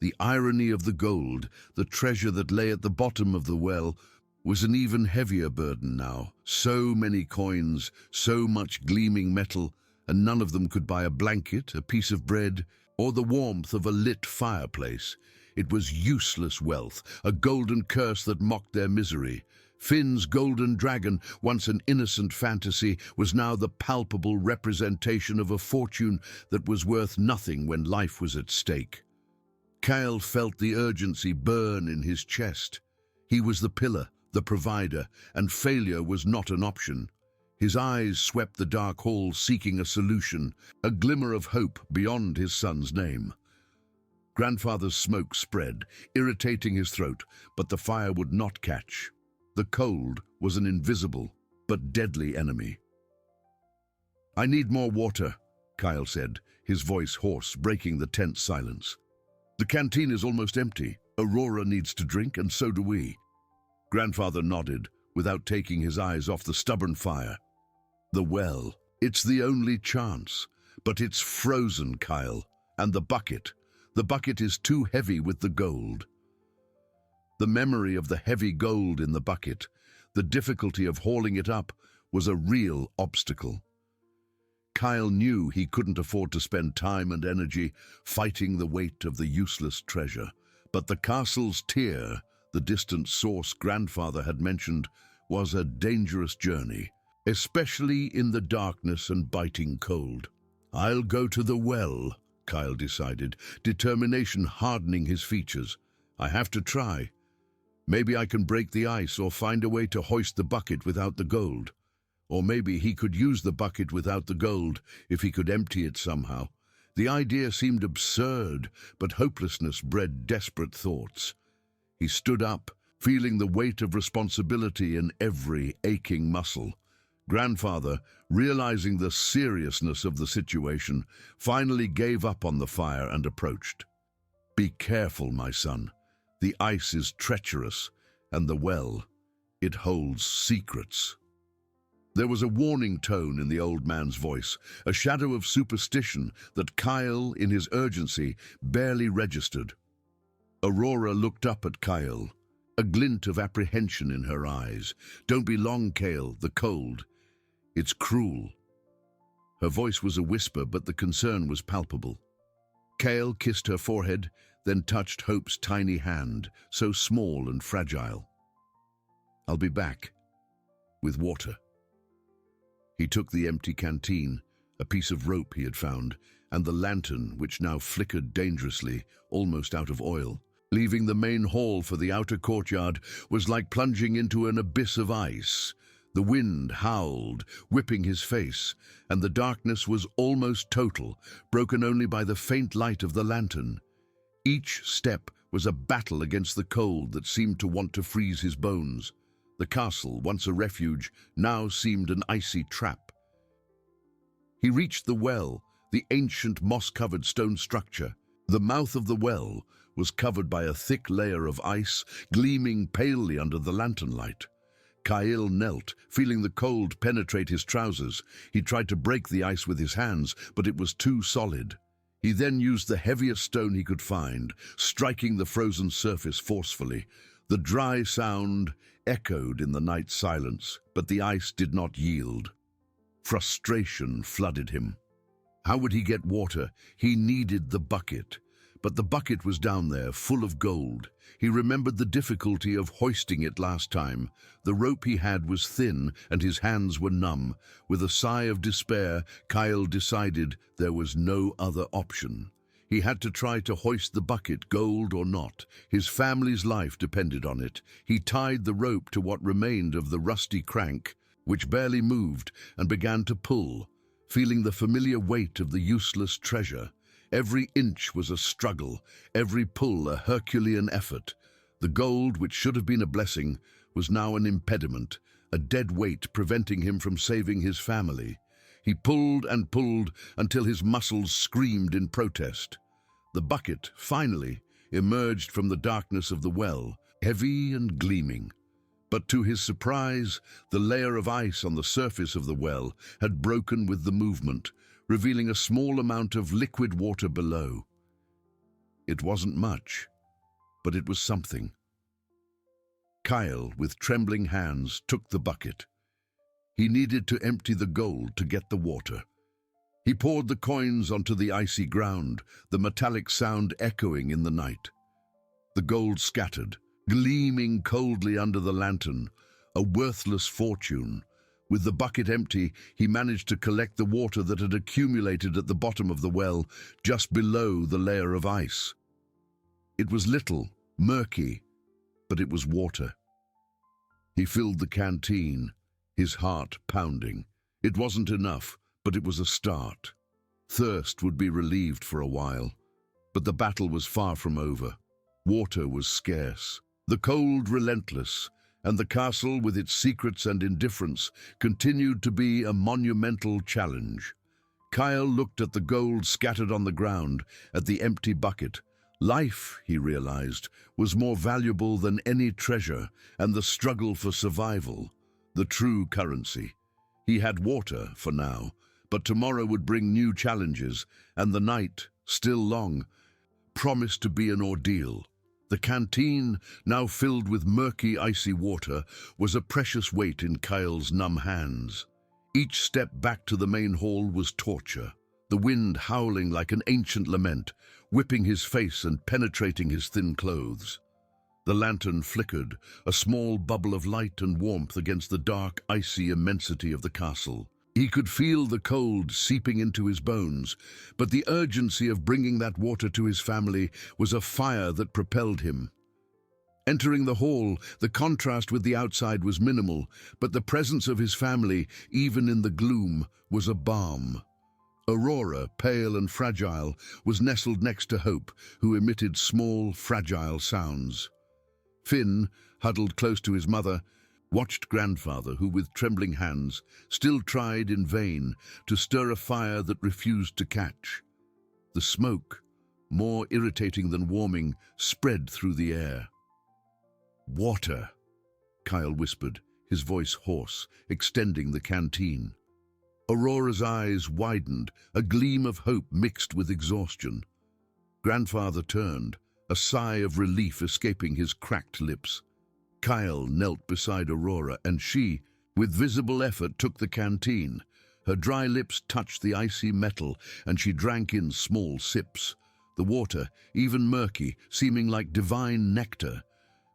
[SPEAKER 1] The irony of the gold, the treasure that lay at the bottom of the well, was an even heavier burden now. So many coins, so much gleaming metal, and none of them could buy a blanket, a piece of bread, or the warmth of a lit fireplace. It was useless wealth, a golden curse that mocked their misery. Finn's golden dragon, once an innocent fantasy, was now the palpable representation of a fortune that was worth nothing when life was at stake. Kyle felt the urgency burn in his chest. He was the pillar, the provider, and failure was not an option. His eyes swept the dark hall seeking a solution, a glimmer of hope beyond his son's name. Grandfather's smoke spread, irritating his throat, but the fire would not catch. The cold was an invisible but deadly enemy. "I need more water," Kyle said, his voice hoarse, breaking the tense silence. "The canteen is almost empty. Aurora needs to drink, and so do we." Grandfather nodded, without taking his eyes off the stubborn fire. "The well. It's the only chance. But it's frozen, Kyle. And the bucket. The bucket is too heavy with the gold." The memory of the heavy gold in the bucket, the difficulty of hauling it up, was a real obstacle. Kyle knew he couldn't afford to spend time and energy fighting the weight of the useless treasure. But the castle's tier, the distant source Grandfather had mentioned, was a dangerous journey, especially in the darkness and biting cold. "I'll go to the well," Kyle decided, determination hardening his features. "I have to try. Maybe I can break the ice or find a way to hoist the bucket without the gold. Or maybe he could use the bucket without the gold if he could empty it somehow. The idea seemed absurd, but hopelessness bred desperate thoughts. He stood up, feeling the weight of responsibility in every aching muscle. Grandfather, realizing the seriousness of the situation, finally gave up on the fire and approached. "Be careful, my son. The ice is treacherous, and the well, it holds secrets." There was a warning tone in the old man's voice, a shadow of superstition that Kyle, in his urgency, barely registered. Aurora looked up at Kyle, a glint of apprehension in her eyes. "Don't be long, Kyle, the cold. It's cruel." Her voice was a whisper, but the concern was palpable. Kyle kissed her forehead, then touched Hope's tiny hand, so small and fragile. "I'll be back, with water." He took the empty canteen, a piece of rope he had found, and the lantern, which now flickered dangerously, almost out of oil. Leaving the main hall for the outer courtyard was like plunging into an abyss of ice. The wind howled, whipping his face, and the darkness was almost total, broken only by the faint light of the lantern. Each step was a battle against the cold that seemed to want to freeze his bones. The castle, once a refuge, now seemed an icy trap. He reached the well, the ancient moss-covered stone structure. The mouth of the well was covered by a thick layer of ice, gleaming palely under the lantern light. Kyle knelt, feeling the cold penetrate his trousers. He tried to break the ice with his hands, but it was too solid. He then used the heaviest stone he could find, striking the frozen surface forcefully. The dry sound echoed in the night silence, but the ice did not yield. Frustration flooded him. How would he get water? He needed the bucket. But the bucket was down there, full of gold. He remembered the difficulty of hoisting it last time. The rope he had was thin, and his hands were numb. With a sigh of despair, Kyle decided there was no other option. He had to try to hoist the bucket, gold or not. His family's life depended on it. He tied the rope to what remained of the rusty crank, which barely moved, and began to pull, feeling the familiar weight of the useless treasure. Every inch was a struggle, every pull a Herculean effort. The gold, which should have been a blessing, was now an impediment, a dead weight preventing him from saving his family. He pulled and pulled until his muscles screamed in protest. The bucket, finally, emerged from the darkness of the well, heavy and gleaming. But to his surprise, the layer of ice on the surface of the well had broken with the movement, revealing a small amount of liquid water below. It wasn't much, but it was something. Kyle, with trembling hands, took the bucket. He needed to empty the gold to get the water. He poured the coins onto the icy ground, the metallic sound echoing in the night. The gold scattered, gleaming coldly under the lantern, a worthless fortune. With the bucket empty, he managed to collect the water that had accumulated at the bottom of the well, just below the layer of ice. It was little, murky, but it was water. He filled the canteen, his heart pounding. It wasn't enough, but it was a start. Thirst would be relieved for a while, but the battle was far from over. Water was scarce, the cold relentless, and the castle, with its secrets and indifference, continued to be a monumental challenge. Kyle looked at the gold scattered on the ground, at the empty bucket. Life, he realized, was more valuable than any treasure, and the struggle for survival, the true currency. He had water for now, but tomorrow would bring new challenges, and the night, still long, promised to be an ordeal. The canteen, now filled with murky, icy water, was a precious weight in Kyle's numb hands. Each step back to the main hall was torture, the wind howling like an ancient lament, whipping his face and penetrating his thin clothes. The lantern flickered, a small bubble of light and warmth against the dark, icy immensity of the castle. He could feel the cold seeping into his bones, but the urgency of bringing that water to his family was a fire that propelled him. Entering the hall, the contrast with the outside was minimal, but the presence of his family, even in the gloom, was a balm. Aurora, pale and fragile, was nestled next to Hope, who emitted small, fragile sounds. Finn, huddled close to his mother, watched Grandfather, who with trembling hands still tried in vain to stir a fire that refused to catch. The smoke, more irritating than warming, spread through the air. "Water," Kyle whispered, his voice hoarse, extending the canteen. Aurora's eyes widened, a gleam of hope mixed with exhaustion. Grandfather turned, a sigh of relief escaping his cracked lips. Kyle knelt beside Aurora, and she, with visible effort, took the canteen. Her dry lips touched the icy metal, and she drank in small sips. The water, even murky, seeming like divine nectar.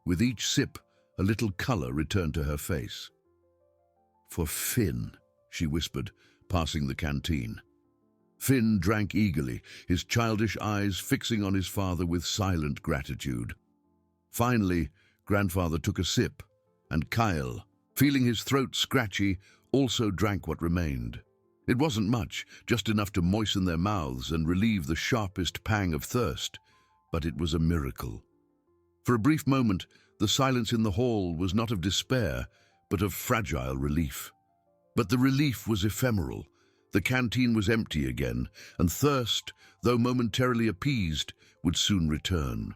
[SPEAKER 1] With each sip, a little color returned to her face. "For Finn," she whispered, passing the canteen. Finn drank eagerly, his childish eyes fixing on his father with silent gratitude. Finally, Grandfather took a sip, and Kyle, feeling his throat scratchy, also drank what remained. It wasn't much, just enough to moisten their mouths and relieve the sharpest pang of thirst, but it was a miracle. For a brief moment, the silence in the hall was not of despair, but of fragile relief. But the relief was ephemeral. The canteen was empty again, and thirst, though momentarily appeased, would soon return.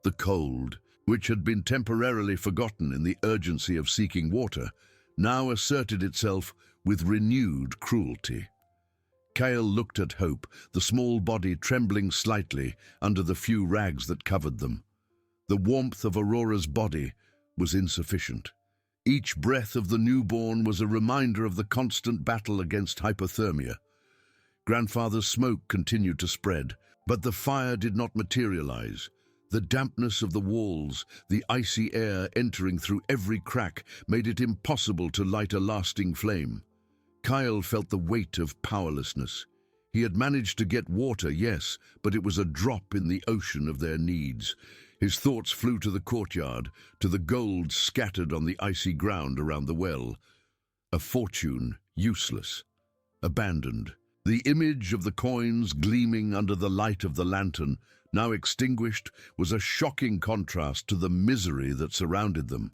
[SPEAKER 1] The cold, which had been temporarily forgotten in the urgency of seeking water, now asserted itself with renewed cruelty. Kyle looked at Hope, the small body trembling slightly under the few rags that covered them. The warmth of Aurora's body was insufficient. Each breath of the newborn was a reminder of the constant battle against hypothermia. Grandfather's smoke continued to spread, but the fire did not materialize. The dampness of the walls, the icy air entering through every crack, made it impossible to light a lasting flame. Kyle felt the weight of powerlessness. He had managed to get water, yes, but it was a drop in the ocean of their needs. His thoughts flew to the courtyard, to the gold scattered on the icy ground around the well. A fortune useless, abandoned. The image of the coins gleaming under the light of the lantern, now extinguished, was a shocking contrast to the misery that surrounded them.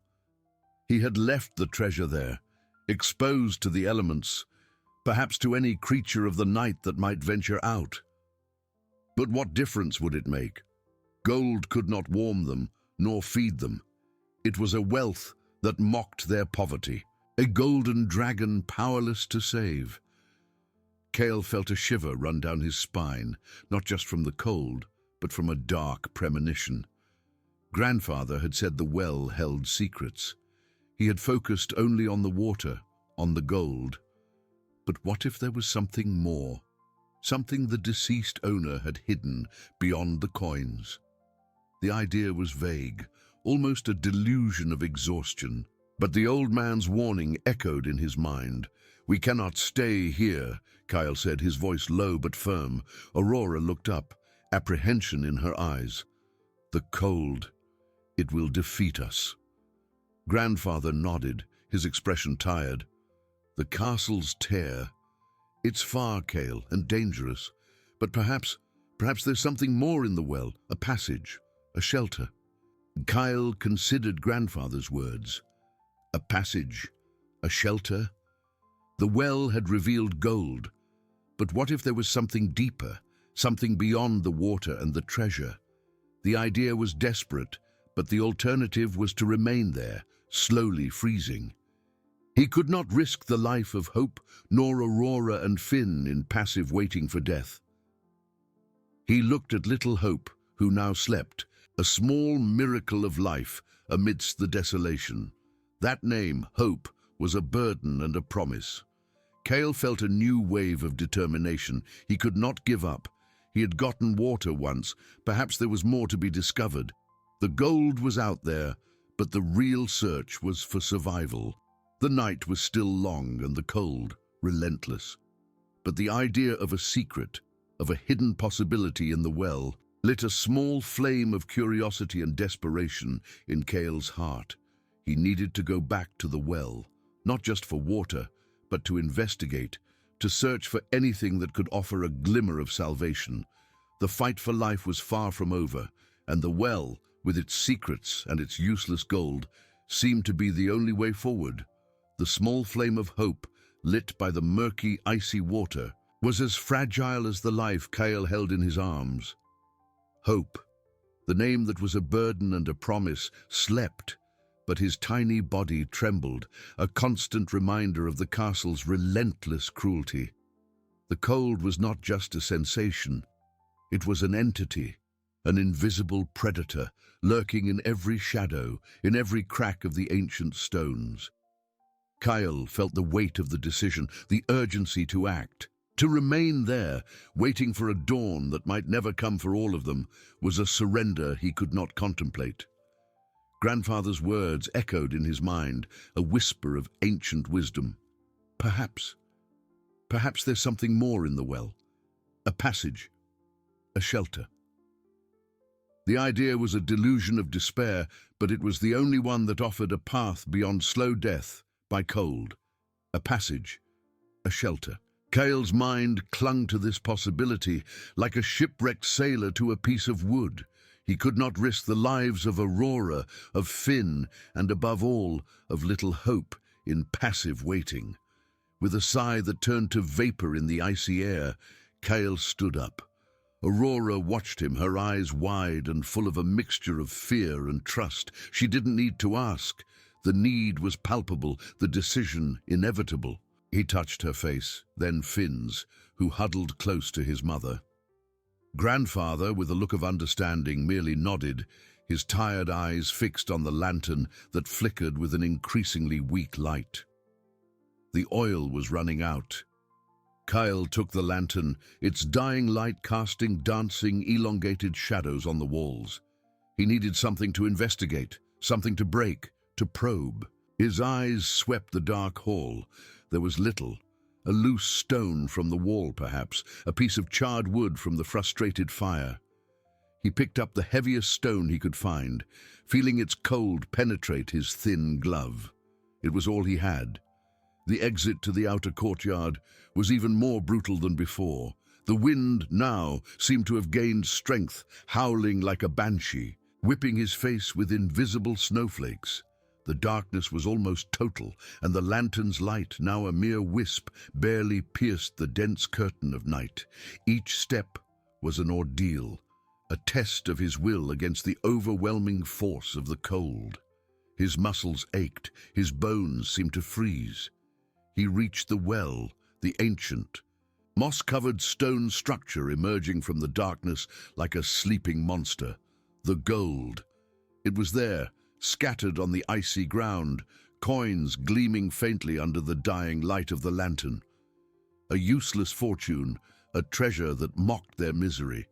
[SPEAKER 1] He had left the treasure there, exposed to the elements, perhaps to any creature of the night that might venture out. But what difference would it make? Gold could not warm them, nor feed them. It was a wealth that mocked their poverty, a golden dragon powerless to save. Kyle felt a shiver run down his spine, not just from the cold, but from a dark premonition. Grandfather had said the well held secrets. He had focused only on the water, on the gold. But what if there was something more? Something the deceased owner had hidden beyond the coins? The idea was vague, almost a delusion of exhaustion. But the old man's warning echoed in his mind. "We cannot stay here," Kyle said, his voice low but firm. Aurora looked up, apprehension in her eyes. "The cold, it will defeat us." Grandfather nodded, his expression tired. "The castle's tear. It's far, Kyle, and dangerous. But perhaps there's something more in the well, a passage, a shelter." Kyle considered Grandfather's words. A passage, a shelter. The well had revealed gold, but what if there was something deeper, something beyond the water and the treasure? The idea was desperate, but the alternative was to remain there, slowly freezing. He could not risk the life of Hope, nor Aurora and Finn in passive waiting for death. He looked at little Hope, who now slept, a small miracle of life amidst the desolation. That name, Hope, was a burden and a promise. Kyle felt a new wave of determination. He could not give up. He had gotten water once. Perhaps there was more to be discovered. The gold was out there, but the real search was for survival. The night was still long and the cold relentless. But the idea of a secret, of a hidden possibility in the well, lit a small flame of curiosity and desperation in Kyle's heart. He needed to go back to the well, not just for water, but to investigate, to search for anything that could offer a glimmer of salvation. The fight for life was far from over, and the well, with its secrets and its useless gold, seemed to be the only way forward. The small flame of hope, lit by the murky, icy water, was as fragile as the life Kyle held in his arms. Hope, the name that was a burden and a promise, slept, but his tiny body trembled, a constant reminder of the castle's relentless cruelty. The cold was not just a sensation. It was an entity, an invisible predator, lurking in every shadow, in every crack of the ancient stones. Kyle felt the weight of the decision, the urgency to act. To remain there, waiting for a dawn that might never come for all of them, was a surrender he could not contemplate. Grandfather's words echoed in his mind, a whisper of ancient wisdom. Perhaps there's something more in the well. A passage, a shelter. The idea was a delusion of despair, but it was the only one that offered a path beyond slow death by cold. A passage, a shelter. Kyle's mind clung to this possibility like a shipwrecked sailor to a piece of wood. He could not risk the lives of Aurora, of Finn, and above all, of little Hope in passive waiting. With a sigh that turned to vapor in the icy air, Kyle stood up. Aurora watched him, her eyes wide and full of a mixture of fear and trust. She didn't need to ask. The need was palpable, the decision inevitable. He touched her face, then Finn's, who huddled close to his mother. Grandfather, with a look of understanding, merely nodded, his tired eyes fixed on the lantern that flickered with an increasingly weak light. The oil was running out. Kyle took the lantern, its dying light casting dancing, elongated shadows on the walls. He needed something to investigate, something to break, to probe. His eyes swept the dark hall. There was little. A loose stone from the wall, perhaps, a piece of charred wood from the frustrated fire. He picked up the heaviest stone he could find, feeling its cold penetrate his thin glove. It was all he had. The exit to the outer courtyard was even more brutal than before. The wind now seemed to have gained strength, howling like a banshee, whipping his face with invisible snowflakes. The darkness was almost total, and the lantern's light, now a mere wisp, barely pierced the dense curtain of night. Each step was an ordeal, a test of his will against the overwhelming force of the cold. His muscles ached, his bones seemed to freeze. He reached the well, the ancient, moss-covered stone structure emerging from the darkness like a sleeping monster. The gold. It was there, scattered on the icy ground, coins gleaming faintly under the dying light of the lantern. A useless fortune, a treasure that mocked their misery.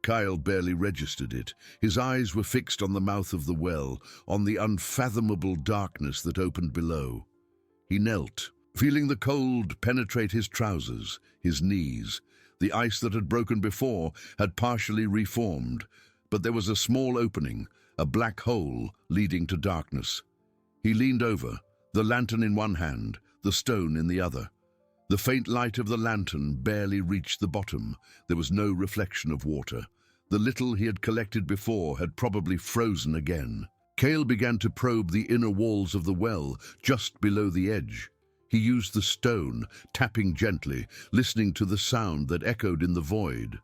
[SPEAKER 1] Kyle barely registered it. His eyes were fixed on the mouth of the well, on the unfathomable darkness that opened below. He knelt, feeling the cold penetrate his trousers, his knees. The ice that had broken before had partially reformed, but there was a small opening, a black hole leading to darkness. He leaned over, the lantern in one hand, the stone in the other. The faint light of the lantern barely reached the bottom. There was no reflection of water. The little he had collected before had probably frozen again. Kyle began to probe the inner walls of the well, just below the edge. He used the stone, tapping gently, listening to the sound that echoed in the void.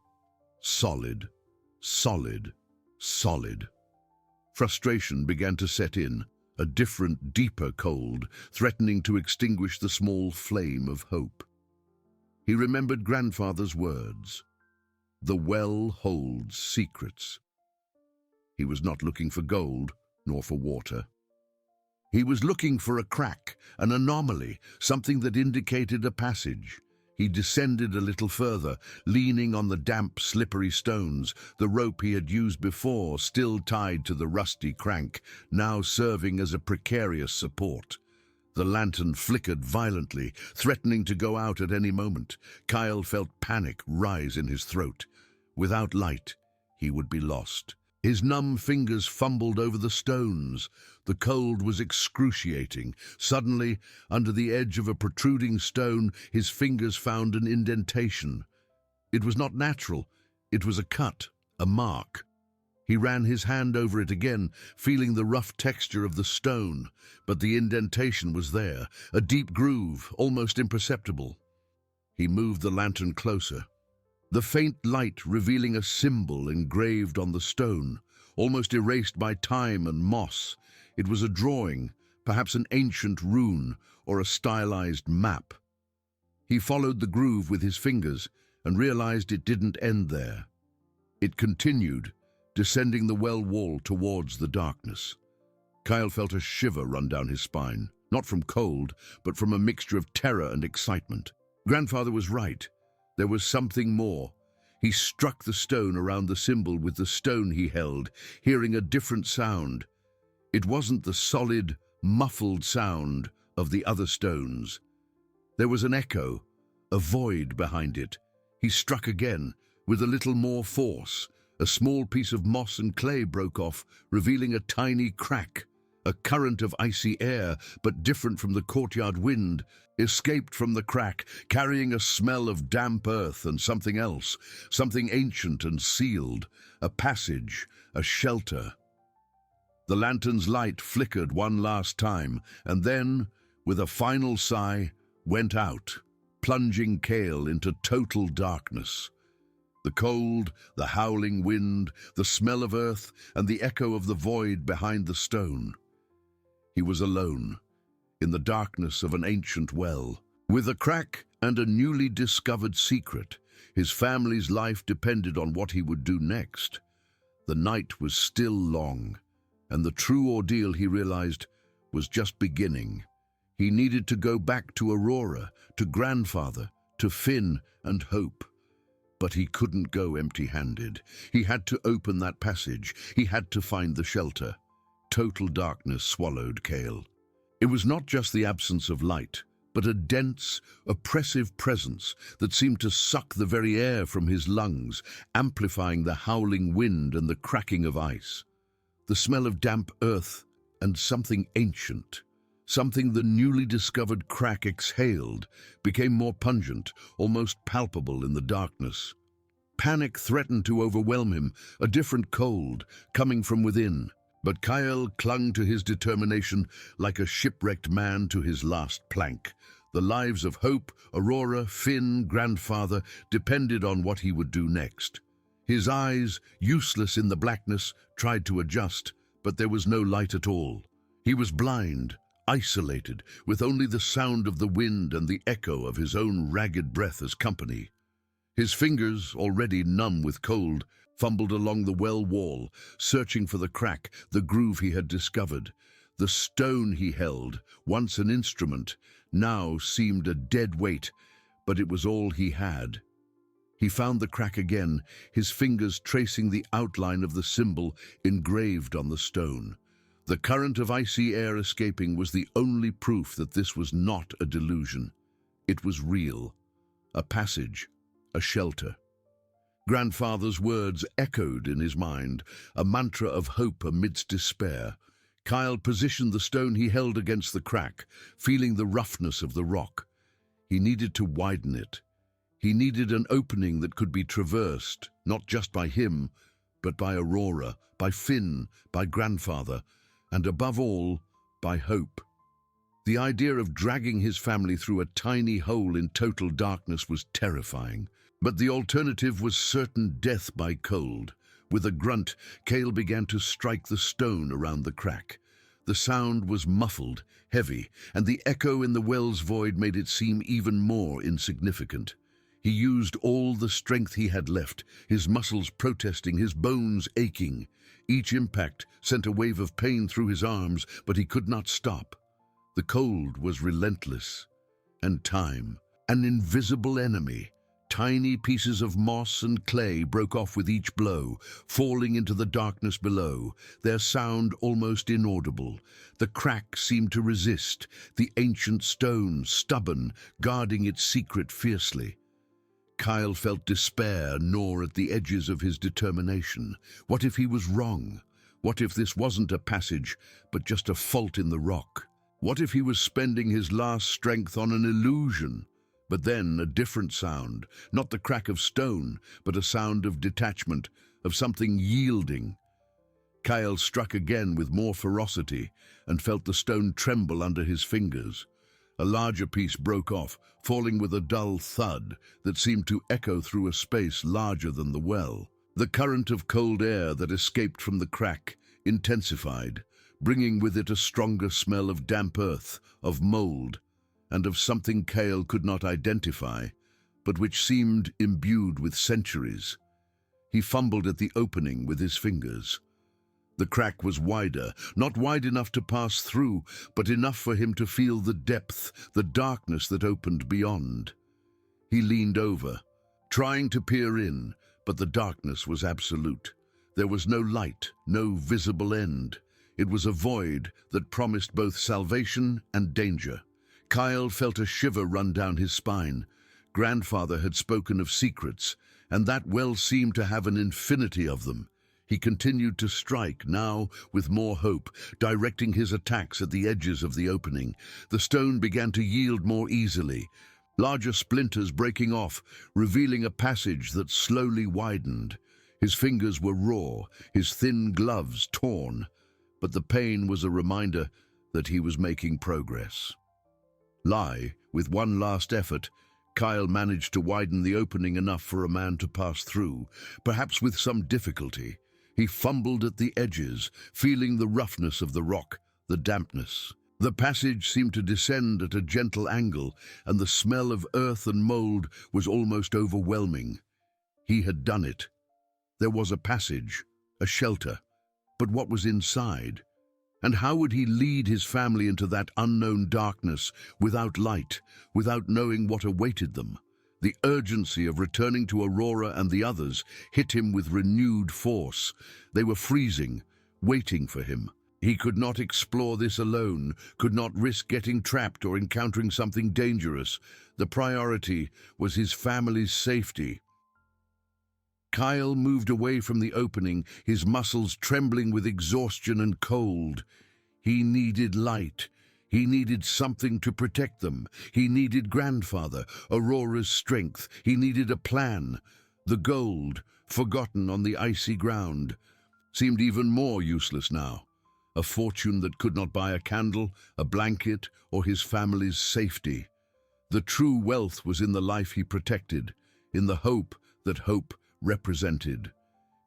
[SPEAKER 1] Solid, solid, solid. Frustration began to set in, a different, deeper cold, threatening to extinguish the small flame of hope. He remembered grandfather's words. The well holds secrets. He was not looking for gold, nor for water. He was looking for a crack, an anomaly, something that indicated a passage. He descended a little further, leaning on the damp, slippery stones, the rope he had used before still tied to the rusty crank, now serving as a precarious support. The lantern flickered violently, threatening to go out at any moment. Kyle felt panic rise in his throat. Without light, he would be lost. His numb fingers fumbled over the stones. The cold was excruciating. Suddenly, under the edge of a protruding stone, his fingers found an indentation. It was not natural. It was a cut, a mark. He ran his hand over it again, feeling the rough texture of the stone, but the indentation was there, a deep groove, almost imperceptible. He moved the lantern closer. The faint light revealing a symbol engraved on the stone, almost erased by time and moss. It was a drawing, perhaps an ancient rune or a stylized map. He followed the groove with his fingers and realized it didn't end there. It continued, descending the well wall towards the darkness. Kyle felt a shiver run down his spine, not from cold, but from a mixture of terror and excitement. Grandfather was right. There was something more. He struck the stone around the symbol with the stone he held, hearing a different sound. It wasn't the solid, muffled sound of the other stones. There was an echo, a void behind it. He struck again, with a little more force. A small piece of moss and clay broke off, revealing a tiny crack. A current of icy air, but different from the courtyard wind, escaped from the crack, carrying a smell of damp earth and something else, something ancient and sealed, a passage, a shelter. The lantern's light flickered one last time, and then, with a final sigh, went out, plunging Cale into total darkness. The cold, the howling wind, the smell of earth, and the echo of the void behind the stone. He was alone, in the darkness of an ancient well. With a crack and a newly discovered secret, his family's life depended on what he would do next. The night was still long, and the true ordeal, he realized, was just beginning. He needed to go back to Aurora, to Grandfather, to Finn and Hope. But he couldn't go empty-handed. He had to open that passage. He had to find the shelter. Total darkness swallowed Cale. It was not just the absence of light, but a dense, oppressive presence that seemed to suck the very air from his lungs, amplifying the howling wind and the cracking of ice. The smell of damp earth and something ancient, something the newly discovered crack exhaled, became more pungent, almost palpable in the darkness. Panic threatened to overwhelm him, a different cold, coming from within. But Kyle clung to his determination like a shipwrecked man to his last plank. The lives of Hope, Aurora, Finn, Grandfather depended on what he would do next. His eyes, useless in the blackness, tried to adjust, but there was no light at all. He was blind, isolated, with only the sound of the wind and the echo of his own ragged breath as company. His fingers, already numb with cold, fumbled along the well wall, searching for the crack, the groove he had discovered. The stone he held, once an instrument, now seemed a dead weight, but it was all he had. He found the crack again, his fingers tracing the outline of the symbol engraved on the stone. The current of icy air escaping was the only proof that this was not a delusion. It was real. A passage, a shelter. Grandfather's words echoed in his mind, a mantra of hope amidst despair. Kyle positioned the stone he held against the crack, feeling the roughness of the rock. He needed to widen it. He needed an opening that could be traversed, not just by him, but by Aurora, by Finn, by Grandfather, and above all, by Hope. The idea of dragging his family through a tiny hole in total darkness was terrifying. But the alternative was certain death by cold. With a grunt, Cale began to strike the stone around the crack. The sound was muffled, heavy, and the echo in the well's void made it seem even more insignificant. He used all the strength he had left, his muscles protesting, his bones aching. Each impact sent a wave of pain through his arms, but he could not stop. The cold was relentless. And time, an invisible enemy. Tiny pieces of moss and clay broke off with each blow, falling into the darkness below, their sound almost inaudible. The crack seemed to resist, the ancient stone, stubborn, guarding its secret fiercely. Kyle felt despair gnaw at the edges of his determination. What if he was wrong? What if this wasn't a passage, but just a fault in the rock? What if he was spending his last strength on an illusion? But then a different sound, not the crack of stone, but a sound of detachment, of something yielding. Kyle struck again with more ferocity and felt the stone tremble under his fingers. A larger piece broke off, falling with a dull thud that seemed to echo through a space larger than the well. The current of cold air that escaped from the crack intensified, bringing with it a stronger smell of damp earth, of mold, and of something Kyle could not identify, but which seemed imbued with centuries. He fumbled at the opening with his fingers. The crack was wider, not wide enough to pass through, but enough for him to feel the depth, the darkness that opened beyond. He leaned over, trying to peer in, but the darkness was absolute. There was no light, no visible end. It was a void that promised both salvation and danger. Kyle felt a shiver run down his spine. Grandfather had spoken of secrets, and that well seemed to have an infinity of them. He continued to strike, now with more hope, directing his attacks at the edges of the opening. The stone began to yield more easily, larger splinters breaking off, revealing a passage that slowly widened. His fingers were raw, his thin gloves torn, but the pain was a reminder that he was making progress. With one last effort, Kyle managed to widen the opening enough for a man to pass through, perhaps with some difficulty. He fumbled at the edges, feeling the roughness of the rock, the dampness. The passage seemed to descend at a gentle angle, and the smell of earth and mold was almost overwhelming. He had done it. There was a passage, a shelter, but what was inside? And how would he lead his family into that unknown darkness, without light, without knowing what awaited them? The urgency of returning to Aurora and the others hit him with renewed force. They were freezing, waiting for him. He could not explore this alone, could not risk getting trapped or encountering something dangerous. The priority was his family's safety. Kyle moved away from the opening, his muscles trembling with exhaustion and cold. He needed light. He needed something to protect them. He needed Grandfather, Aurora's strength. He needed a plan. The gold, forgotten on the icy ground, seemed even more useless now. A fortune that could not buy a candle, a blanket, or his family's safety. The true wealth was in the life he protected, in the hope that hope represented.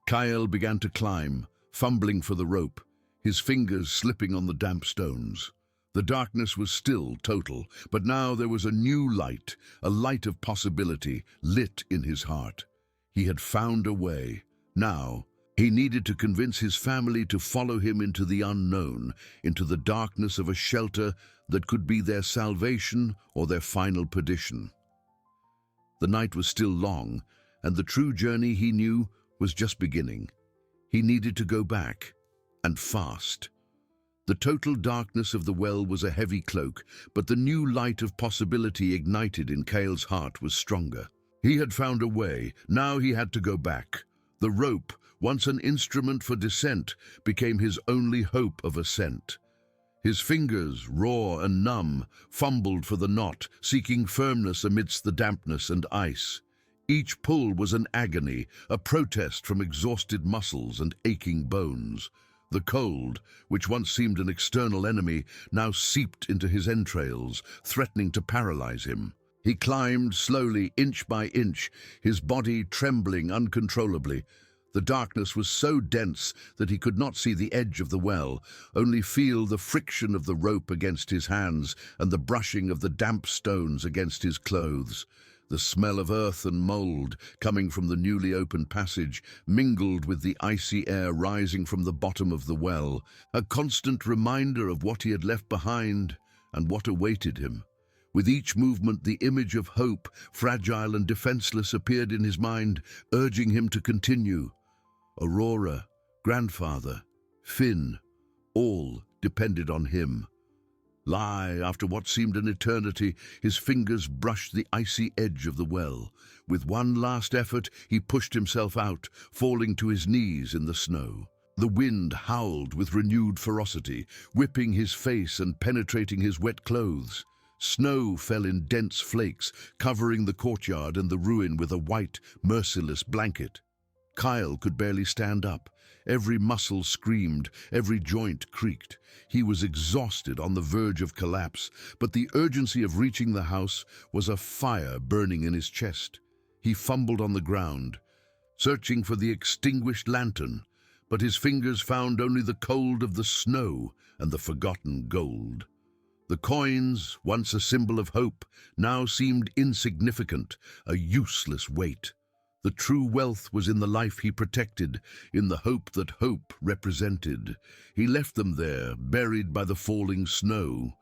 [SPEAKER 1] Kyle began to climb, fumbling for the rope, his fingers slipping on the damp stones. The darkness was still total, but now there was a new light, a light of possibility, lit in his heart. He had found a way. Now, he needed to convince his family to follow him into the unknown, into the darkness of a shelter that could be their salvation or their final perdition. The night was still long, and the true journey, he knew, was just beginning. He needed to go back, and fast. The total darkness of the well was a heavy cloak, but the new light of possibility ignited in Kyle's heart was stronger. He had found a way, now he had to go back. The rope, once an instrument for descent, became his only hope of ascent. His fingers, raw and numb, fumbled for the knot, seeking firmness amidst the dampness and ice. Each pull was an agony, a protest from exhausted muscles and aching bones. The cold, which once seemed an external enemy, now seeped into his entrails, threatening to paralyze him. He climbed slowly, inch by inch, his body trembling uncontrollably. The darkness was so dense that he could not see the edge of the well, only feel the friction of the rope against his hands and the brushing of the damp stones against his clothes. The smell of earth and mold, coming from the newly opened passage, mingled with the icy air rising from the bottom of the well, a constant reminder of what he had left behind and what awaited him. With each movement, the image of hope, fragile and defenseless, appeared in his mind, urging him to continue. Aurora, Grandfather, Finn, all depended on him. Lie, after what seemed an eternity, his fingers brushed the icy edge of the well. With one last effort, he pushed himself out, falling to his knees in the snow. The wind howled with renewed ferocity, whipping his face and penetrating his wet clothes. Snow fell in dense flakes, covering the courtyard and the ruin with a white, merciless blanket. Kyle could barely stand up. Every muscle screamed, every joint creaked. He was exhausted, on the verge of collapse, but the urgency of reaching the house was a fire burning in his chest. He fumbled on the ground, searching for the extinguished lantern, but his fingers found only the cold of the snow and the forgotten gold. The coins, once a symbol of hope, now seemed insignificant, a useless weight. The true wealth was in the life he protected, in the hope that hope represented. He left them there, buried by the falling snow.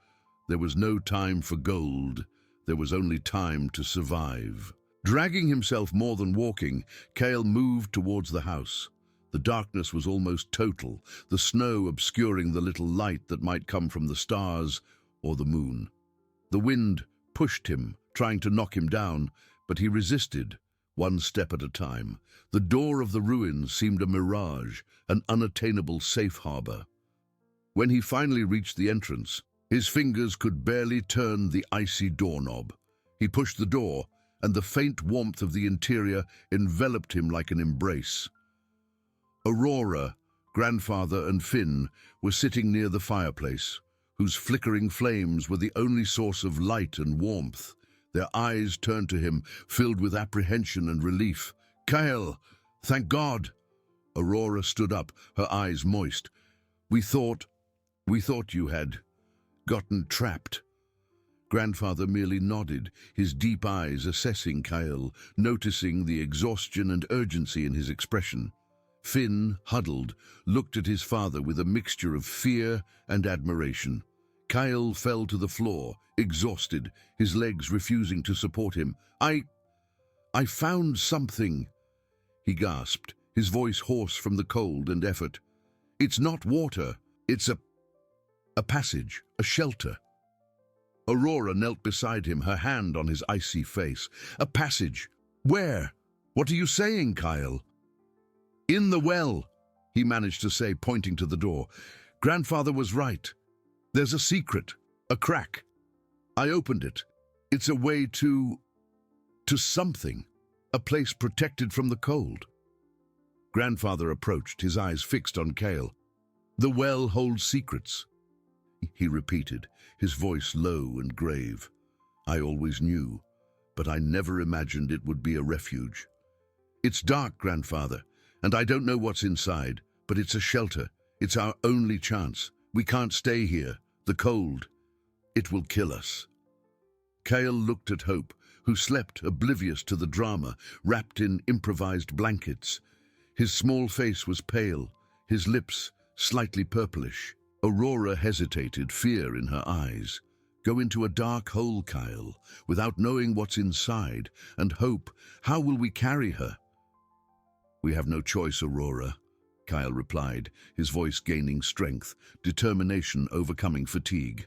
[SPEAKER 1] There was no time for gold. There was only time to survive. Dragging himself more than walking, Kyle moved towards the house. The darkness was almost total, the snow obscuring the little light that might come from the stars or the moon. The wind pushed him, trying to knock him down, but he resisted, one step at a time. The door of the ruins seemed a mirage, an unattainable safe harbor. When he finally reached the entrance, his fingers could barely turn the icy doorknob. He pushed the door, and the faint warmth of the interior enveloped him like an embrace. Aurora, grandfather, and Finn were sitting near the fireplace, whose flickering flames were the only source of light and warmth. Their eyes turned to him, filled with apprehension and relief. "Kyle, thank God!" Aurora stood up, her eyes moist. We thought you had gotten trapped." Grandfather merely nodded, his deep eyes assessing Kyle, noticing the exhaustion and urgency in his expression. Finn, huddled, looked at his father with a mixture of fear and admiration. Kyle fell to the floor, exhausted, his legs refusing to support him. I found something," he gasped, his voice hoarse from the cold and effort. "It's not water, it's a passage, a shelter." Aurora knelt beside him, her hand on his icy face. "A passage? Where? What are you saying, Kyle?" "In the well," he managed to say, pointing to the door. "Grandfather was right. There's a secret, a crack. I opened it. It's a way to something, a place protected from the cold." Grandfather approached, his eyes fixed on Kyle. "The well holds secrets," he repeated, his voice low and grave. "I always knew, but I never imagined it would be a refuge. It's dark, Grandfather, and I don't know what's inside, but it's a shelter. It's our only chance. We can't stay here. The cold, it will kill us." Kyle looked at Hope, who slept oblivious to the drama, wrapped in improvised blankets. His small face was pale, his lips slightly purplish. Aurora hesitated, fear in her eyes. Go into a dark hole, Kyle, without knowing what's inside. And Hope, how will we carry her? "We have no choice, Aurora," Kyle replied, his voice gaining strength, determination overcoming fatigue.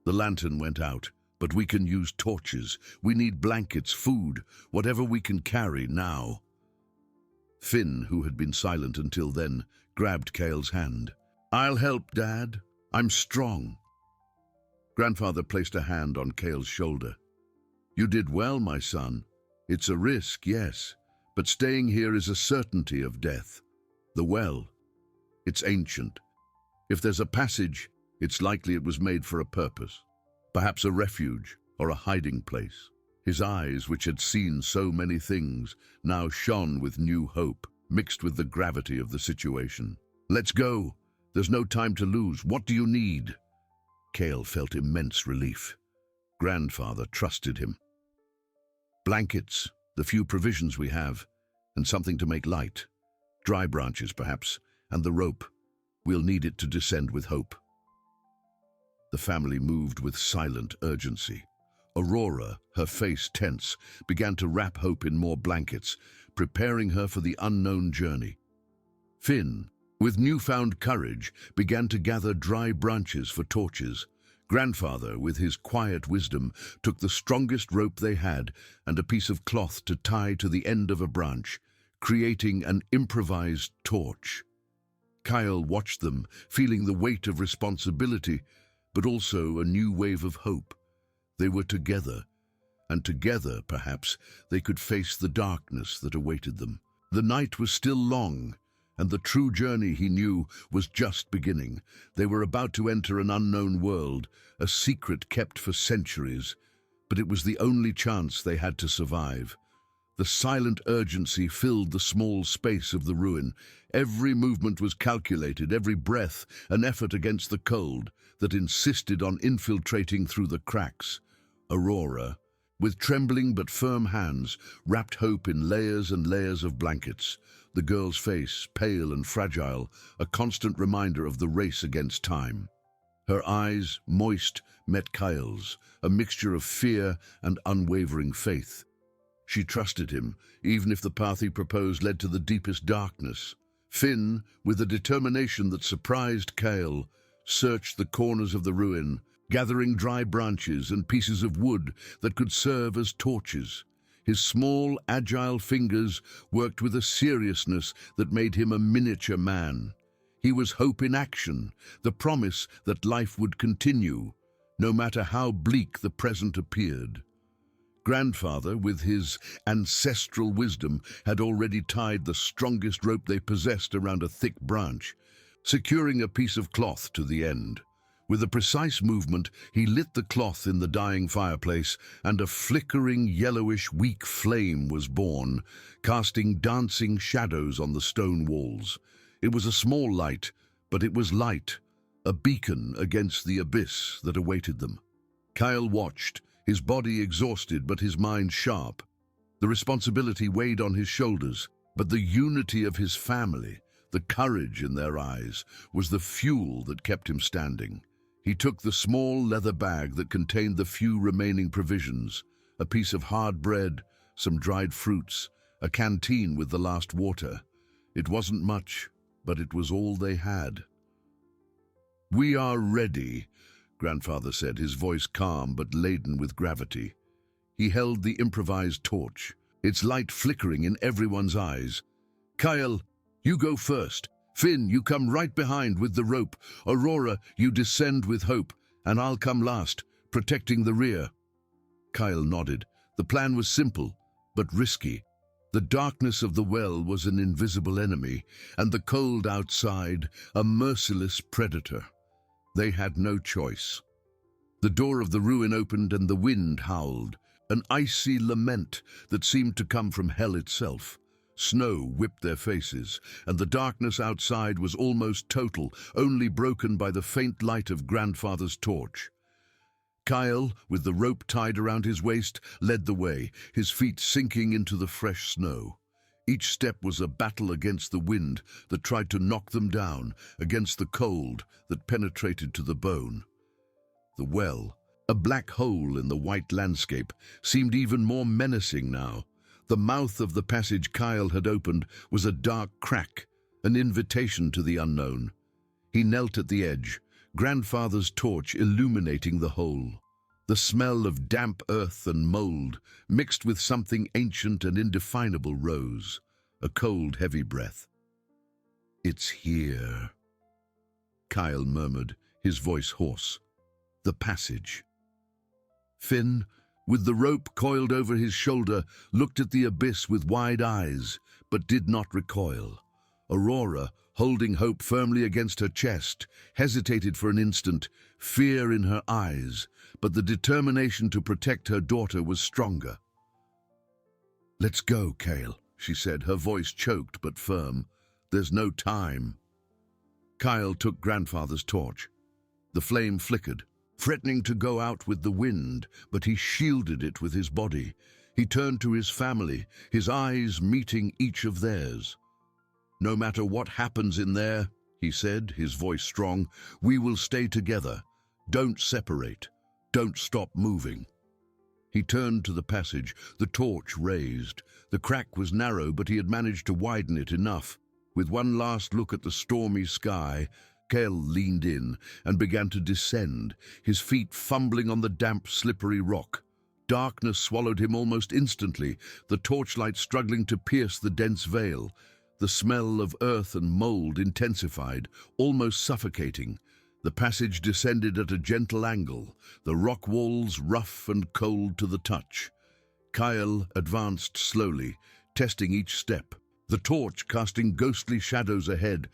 [SPEAKER 1] "The lantern went out, but we can use torches. We need blankets, food, whatever we can carry now." Finn, who had been silent until then, grabbed Kyle's hand. "I'll help, Dad. I'm strong." Grandfather placed a hand on Kyle's shoulder. "You did well, my son. It's a risk, yes, but staying here is a certainty of death. The well, it's ancient. If there's a passage, it's likely it was made for a purpose. Perhaps a refuge or a hiding place." His eyes, which had seen so many things, now shone with new hope, mixed with the gravity of the situation. "Let's go. There's no time to lose. What do you need?" Kyle felt immense relief. Grandfather trusted him. "Blankets, the few provisions we have, and something to make light. Dry branches, perhaps, and the rope. We'll need it to descend with Hope." The family moved with silent urgency. Aurora, her face tense, began to wrap Hope in more blankets, preparing her for the unknown journey. Finn, with newfound courage, began to gather dry branches for torches. Grandfather, with his quiet wisdom, took the strongest rope they had and a piece of cloth to tie to the end of a branch, creating an improvised torch. Kyle watched them, feeling the weight of responsibility, but also a new wave of hope. They were together, and together, perhaps, they could face the darkness that awaited them. The night was still long, and the true journey, he knew, was just beginning. They were about to enter an unknown world, a secret kept for centuries, but it was the only chance they had to survive. The silent urgency filled the small space of the ruin. Every movement was calculated, every breath an effort against the cold that insisted on infiltrating through the cracks. Aurora, with trembling but firm hands, wrapped Hope in layers and layers of blankets. The girl's face, pale and fragile, a constant reminder of the race against time. Her eyes, moist, met Kyle's, a mixture of fear and unwavering faith. She trusted him, even if the path he proposed led to the deepest darkness. Finn, with a determination that surprised Kyle, searched the corners of the ruin, gathering dry branches and pieces of wood that could serve as torches. His small, agile fingers worked with a seriousness that made him a miniature man. He was hope in action, the promise that life would continue, no matter how bleak the present appeared. Grandfather, with his ancestral wisdom, had already tied the strongest rope they possessed around a thick branch, securing a piece of cloth to the end. With a precise movement, he lit the cloth in the dying fireplace, and a flickering, yellowish, weak flame was born, casting dancing shadows on the stone walls. It was a small light, but it was light, a beacon against the abyss that awaited them. Kyle watched, his body exhausted but his mind sharp. The responsibility weighed on his shoulders, but the unity of his family, the courage in their eyes, was the fuel that kept him standing. He took the small leather bag that contained the few remaining provisions, a piece of hard bread, some dried fruits, a canteen with the last water. It wasn't much, but it was all they had. "We are ready," Grandfather said, his voice calm but laden with gravity. He held the improvised torch, its light flickering in everyone's eyes. "Kyle, you go first. Finn, you come right behind with the rope. Aurora, you descend with Hope, and I'll come last, protecting the rear." Kyle nodded. The plan was simple, but risky. The darkness of the well was an invisible enemy, and the cold outside, a merciless predator. They had no choice. The door of the ruin opened and the wind howled, an icy lament that seemed to come from hell itself. Snow whipped their faces, and the darkness outside was almost total, only broken by the faint light of Grandfather's torch. Kyle, with the rope tied around his waist, led the way, his feet sinking into the fresh snow. Each step was a battle against the wind that tried to knock them down, against the cold that penetrated to the bone. The well, a black hole in the white landscape, seemed even more menacing now. The mouth of the passage Kyle had opened was a dark crack, an invitation to the unknown. He knelt at the edge, Grandfather's torch illuminating the hole. The smell of damp earth and mold, mixed with something ancient and indefinable, rose, a cold, heavy breath. "It's here," Kyle murmured, his voice hoarse. "The passage." Finn, with the rope coiled over his shoulder, looked at the abyss with wide eyes, but did not recoil. Aurora, holding Hope firmly against her chest, hesitated for an instant, fear in her eyes, but the determination to protect her daughter was stronger. "Let's go, Kyle," she said, her voice choked but firm. "There's no time." Kyle took Grandfather's torch. The flame flickered, threatening to go out with the wind, but he shielded it with his body. He turned to his family, his eyes meeting each of theirs. "No matter what happens in there," he said, his voice strong, "we will stay together. Don't separate. Don't stop moving." He turned to the passage, the torch raised. The crack was narrow, but he had managed to widen it enough. With one last look at the stormy sky, Kyle leaned in and began to descend, his feet fumbling on the damp, slippery rock. Darkness swallowed him almost instantly, the torchlight struggling to pierce the dense veil. The smell of earth and mold intensified, almost suffocating. The passage descended at a gentle angle, the rock walls rough and cold to the touch. Kyle advanced slowly, testing each step, the torch casting ghostly shadows ahead.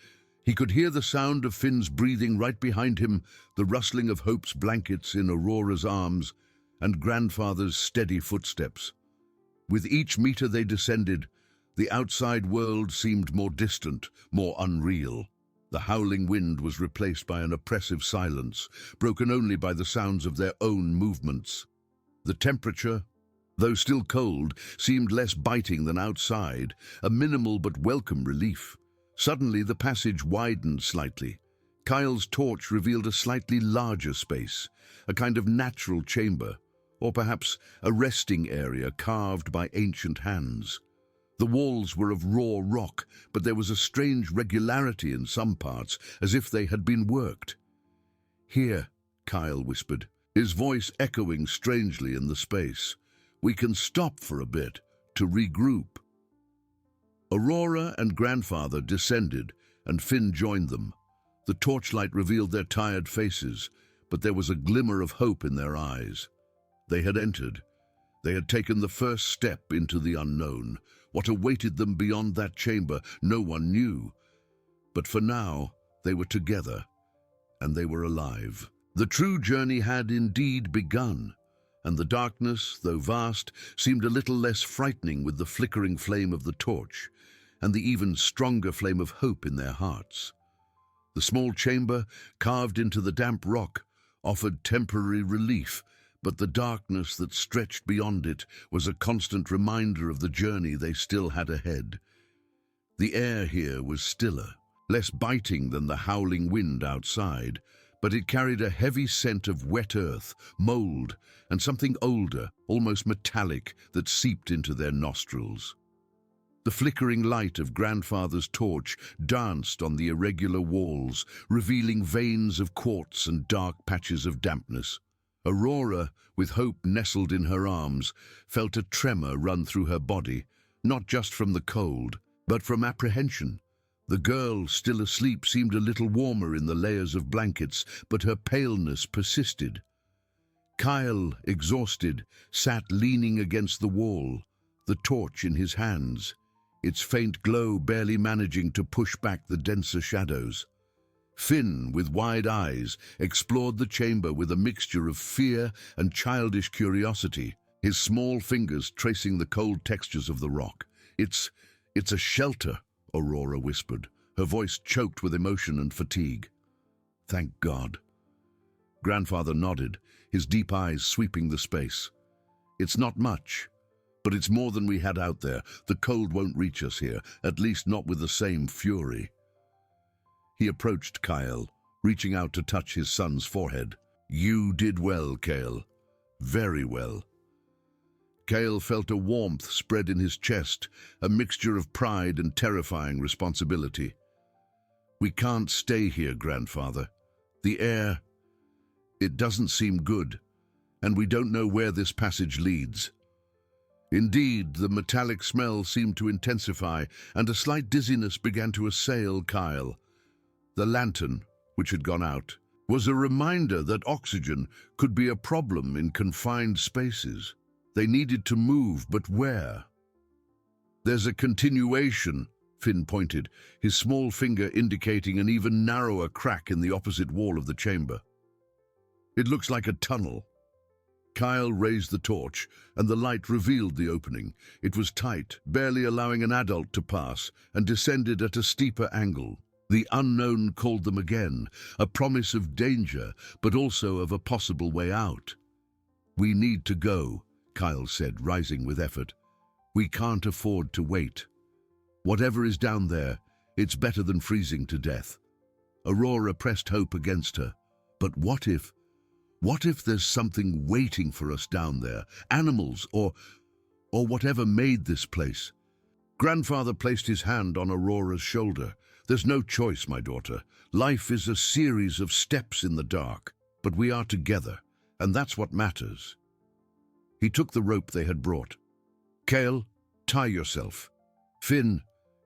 [SPEAKER 1] He could hear the sound of Finn's breathing right behind him, the rustling of Hope's blankets in Aurora's arms, and Grandfather's steady footsteps. With each meter they descended, the outside world seemed more distant, more unreal. The howling wind was replaced by an oppressive silence, broken only by the sounds of their own movements. The temperature, though still cold, seemed less biting than outside, a minimal but welcome relief. Suddenly the passage widened slightly. Kyle's torch revealed a slightly larger space, a kind of natural chamber, or perhaps a resting area carved by ancient hands. The walls were of raw rock, but there was a strange regularity in some parts, as if they had been worked. "Here," Kyle whispered, his voice echoing strangely in the space. "We can stop for a bit, to regroup." Aurora and Grandfather descended, and Finn joined them. The torchlight revealed their tired faces, but there was a glimmer of hope in their eyes. They had entered. They had taken the first step into the unknown. What awaited them beyond that chamber, no one knew. But for now, they were together, and they were alive. The true journey had indeed begun, and the darkness, though vast, seemed a little less frightening with the flickering flame of the torch, and the even stronger flame of hope in their hearts. The small chamber, carved into the damp rock, offered temporary relief, but the darkness that stretched beyond it was a constant reminder of the journey they still had ahead. The air here was stiller, less biting than the howling wind outside, but it carried a heavy scent of wet earth, mold, and something older, almost metallic, that seeped into their nostrils. The flickering light of Grandfather's torch danced on the irregular walls, revealing veins of quartz and dark patches of dampness. Aurora, with Hope nestled in her arms, felt a tremor run through her body, not just from the cold, but from apprehension. The girl, still asleep, seemed a little warmer in the layers of blankets, but her paleness persisted. Kyle, exhausted, sat leaning against the wall, the torch in his hands, its faint glow barely managing to push back the denser shadows. Finn, with wide eyes, explored the chamber with a mixture of fear and childish curiosity, his small fingers tracing the cold textures of the rock. It's a shelter," Aurora whispered, her voice choked with emotion and fatigue. "Thank God." Grandfather nodded, his deep eyes sweeping the space. "It's not much, but it's more than we had out there. The cold won't reach us here, at least not with the same fury." He approached Kyle, reaching out to touch his son's forehead. "You did well, Kyle. Very well." Kyle felt a warmth spread in his chest, a mixture of pride and terrifying responsibility. "We can't stay here, Grandfather. The air, it doesn't seem good, and we don't know where this passage leads." Indeed, the metallic smell seemed to intensify, and a slight dizziness began to assail Kyle. The lantern, which had gone out, was a reminder that oxygen could be a problem in confined spaces. They needed to move, but where? "There's a continuation," Finn pointed, his small finger indicating an even narrower crack in the opposite wall of the chamber. "It looks like a tunnel." Kyle raised the torch, and the light revealed the opening. It was tight, barely allowing an adult to pass, and descended at a steeper angle. The unknown called them again, a promise of danger, but also of a possible way out. "We need to go," Kyle said, rising with effort. "We can't afford to wait. Whatever is down there, it's better than freezing to death." Aurora pressed Hope against her. "But what if there's something waiting for us down there? Animals, or whatever made this place?" Grandfather placed his hand on Aurora's shoulder, There's no choice, my daughter. Life is a series of steps in the dark, but we are together, and that's what matters. He took the rope they had brought. Kale, tie yourself. Finn,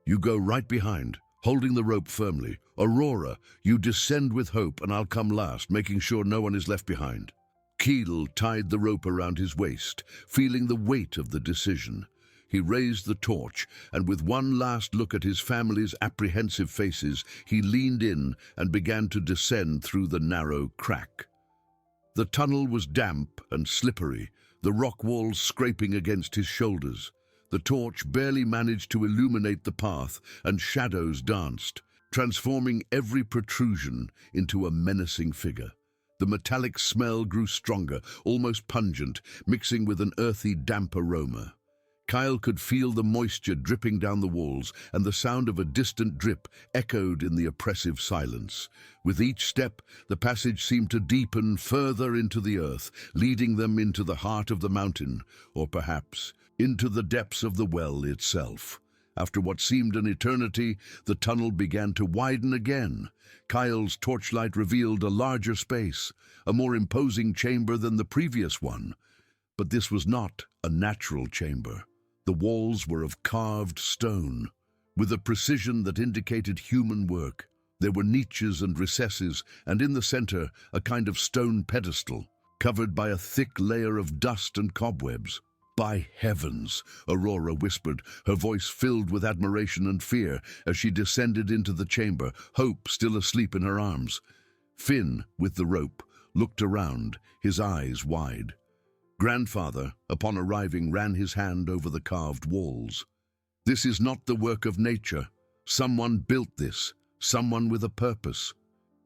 [SPEAKER 1] you go right behind, holding the rope firmly. Aurora, you descend with Hope, and I'll come last, making sure no one is left behind. Keel tied the rope around his waist, feeling the weight of the decision. He raised the torch, and with one last look at his family's apprehensive faces, he leaned in and began to descend through the narrow crack. The tunnel was damp and slippery, the rock walls scraping against his shoulders. The torch barely managed to illuminate the path, and shadows danced, transforming every protrusion into a menacing figure. The metallic smell grew stronger, almost pungent, mixing with an earthy, damp aroma. Kyle could feel the moisture dripping down the walls, and the sound of a distant drip echoed in the oppressive silence. With each step, the passage seemed to deepen further into the earth, leading them into the heart of the mountain, or perhaps into the depths of the well itself. After what seemed an eternity, the tunnel began to widen again. Kyle's torchlight revealed a larger space, a more imposing chamber than the previous one. But this was not a natural chamber. The walls were of carved stone, with a precision that indicated human work. There were niches and recesses, and in the center, a kind of stone pedestal, covered by a thick layer of dust and cobwebs. "By heavens," Aurora whispered, her voice filled with admiration and fear as she descended into the chamber, Hope still asleep in her arms. Finn, with the rope, looked around, his eyes wide. Grandfather, upon arriving, ran his hand over the carved walls. "This is not the work of nature. Someone built this, someone with a purpose."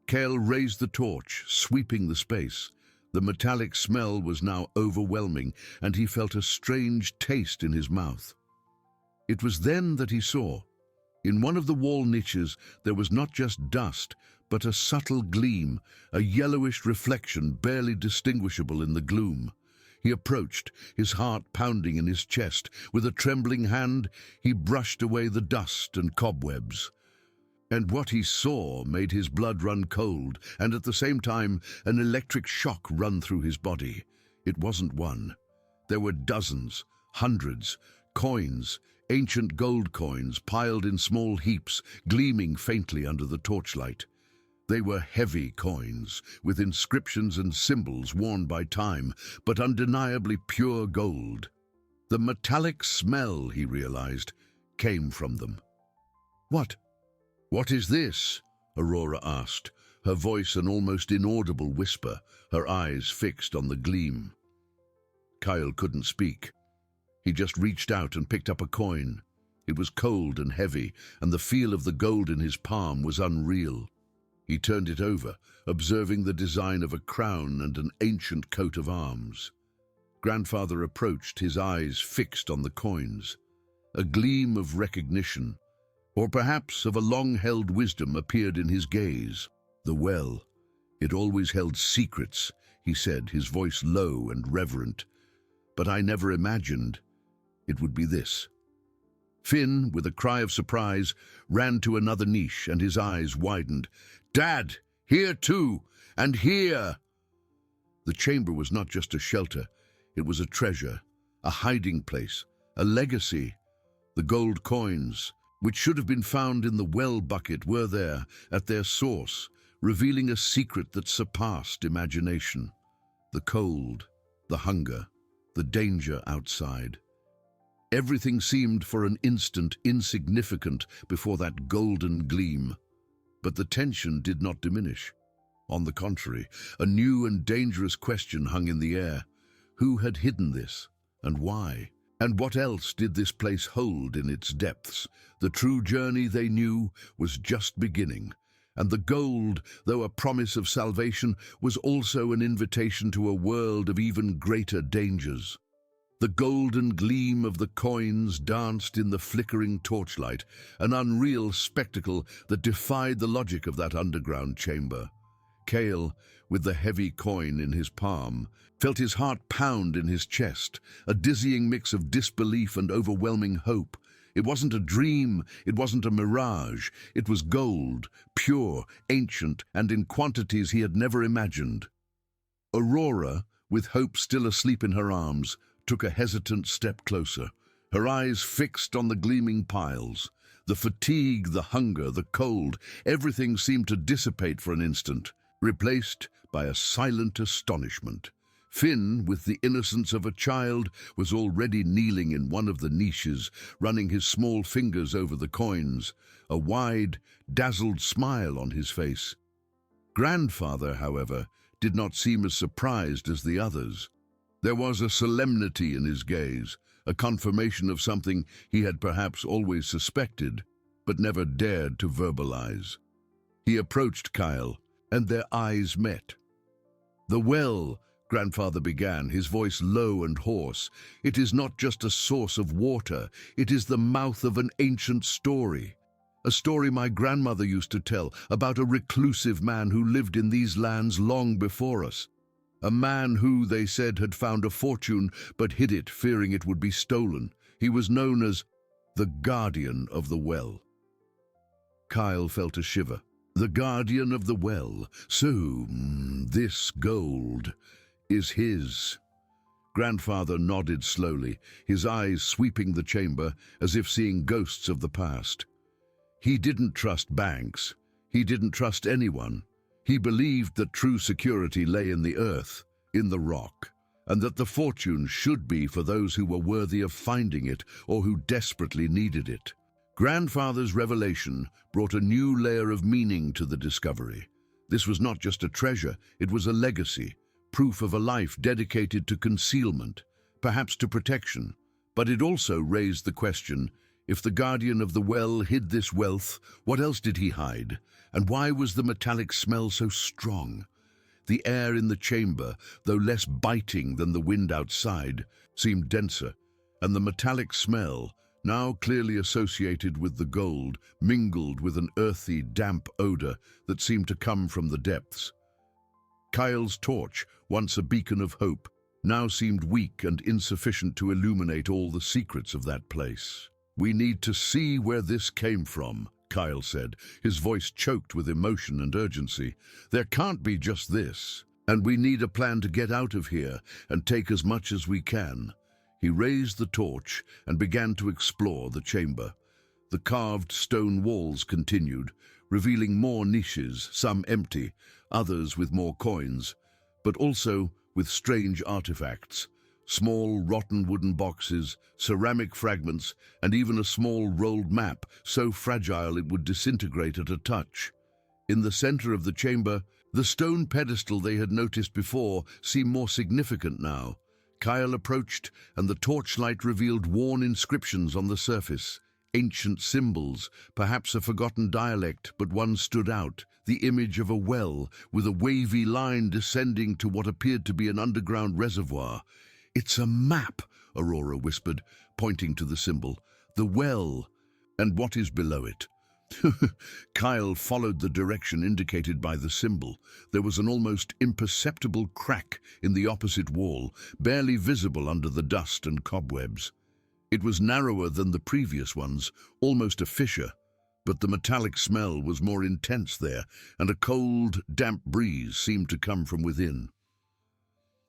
[SPEAKER 1] Kale raised the torch, sweeping the space. The metallic smell was now overwhelming, and he felt a strange taste in his mouth. It was then that he saw. In one of the wall niches, there was not just dust, but a subtle gleam, a yellowish reflection barely distinguishable in the gloom. He approached, his heart pounding in his chest. With a trembling hand, he brushed away the dust and cobwebs. And what he saw made his blood run cold, and at the same time, an electric shock run through his body. It wasn't one. There were dozens, hundreds, coins, ancient gold coins piled in small heaps, gleaming faintly under the torchlight. They were heavy coins, with inscriptions and symbols worn by time, but undeniably pure gold. The metallic smell, he realized, came from them. What is this?" Aurora asked, her voice an almost inaudible whisper, her eyes fixed on the gleam. Kyle couldn't speak. He just reached out and picked up a coin. It was cold and heavy, and the feel of the gold in his palm was unreal. He turned it over, observing the design of a crown and an ancient coat of arms. Grandfather approached, his eyes fixed on the coins. A gleam of recognition, or perhaps of a long-held wisdom, appeared in his gaze. "The well. It always held secrets," he said, his voice low and reverent. "But I never imagined it would be this." Finn, with a cry of surprise, ran to another niche, and his eyes widened. "Dad, here too, and here!" The chamber was not just a shelter. It was a treasure, a hiding place, a legacy. The gold coins, which should have been found in the well bucket, were there, at their source, revealing a secret that surpassed imagination. The cold, the hunger, the danger outside. Everything seemed for an instant insignificant before that golden gleam. But the tension did not diminish. On the contrary, a new and dangerous question hung in the air. Who had hidden this, and why? And what else did this place hold in its depths? The true journey, they knew, was just beginning. And the gold, though a promise of salvation, was also an invitation to a world of even greater dangers. The golden gleam of the coins danced in the flickering torchlight, an unreal spectacle that defied the logic of that underground chamber. Kale, with the heavy coin in his palm, felt his heart pound in his chest, a dizzying mix of disbelief and overwhelming hope. It wasn't a dream, it wasn't a mirage. It was gold, pure, ancient, and in quantities he had never imagined. Aurora, with hope still asleep in her arms, took a hesitant step closer, her eyes fixed on the gleaming piles. The fatigue, the hunger, the cold, everything seemed to dissipate for an instant, replaced by a silent astonishment. Finn, with the innocence of a child, was already kneeling in one of the niches, running his small fingers over the coins, a wide, dazzled smile on his face. Grandfather, however, did not seem as surprised as the others. There was a solemnity in his gaze, a confirmation of something he had perhaps always suspected, but never dared to verbalize. He approached Kyle, and their eyes met. "The well," Grandfather began, his voice low and hoarse. "It is not just a source of water, it is the mouth of an ancient story. A story my grandmother used to tell about a reclusive man who lived in these lands long before us. A man who, they said, had found a fortune but hid it, fearing it would be stolen. He was known as the Guardian of the Well." Kyle felt a shiver. The Guardian of the Well. So, this gold is his. Grandfather nodded slowly, his eyes sweeping the chamber as if seeing ghosts of the past. He didn't trust banks. He didn't trust anyone. He believed that true security lay in the earth, in the rock, and that the fortune should be for those who were worthy of finding it or who desperately needed it. Grandfather's revelation brought a new layer of meaning to the discovery. This was not just a treasure, it was a legacy, proof of a life dedicated to concealment, perhaps to protection. But it also raised the question, if the Guardian of the Well hid this wealth, what else did he hide? And why was the metallic smell so strong? The air in the chamber, though less biting than the wind outside, seemed denser, and the metallic smell, now clearly associated with the gold, mingled with an earthy, damp odor that seemed to come from the depths. Kyle's torch, once a beacon of hope, now seemed weak and insufficient to illuminate all the secrets of that place. "We need to see where this came from," Kyle said, his voice choked with emotion and urgency. "There can't be just this, and we need a plan to get out of here and take as much as we can." He raised the torch and began to explore the chamber. The carved stone walls continued, revealing more niches, some empty, others with more coins, but also with strange artifacts. Small, rotten wooden boxes, ceramic fragments, and even a small rolled map, so fragile it would disintegrate at a touch. In the center of the chamber, the stone pedestal they had noticed before seemed more significant now. Kyle approached, and the torchlight revealed worn inscriptions on the surface. Ancient symbols, perhaps a forgotten dialect, but one stood out, the image of a well, with a wavy line descending to what appeared to be an underground reservoir. "It's a map," Aurora whispered, pointing to the symbol. "The well, and what is below it?" Kyle followed the direction indicated by the symbol. There was an almost imperceptible crack in the opposite wall, barely visible under the dust and cobwebs. It was narrower than the previous ones, almost a fissure, but the metallic smell was more intense there, and a cold, damp breeze seemed to come from within.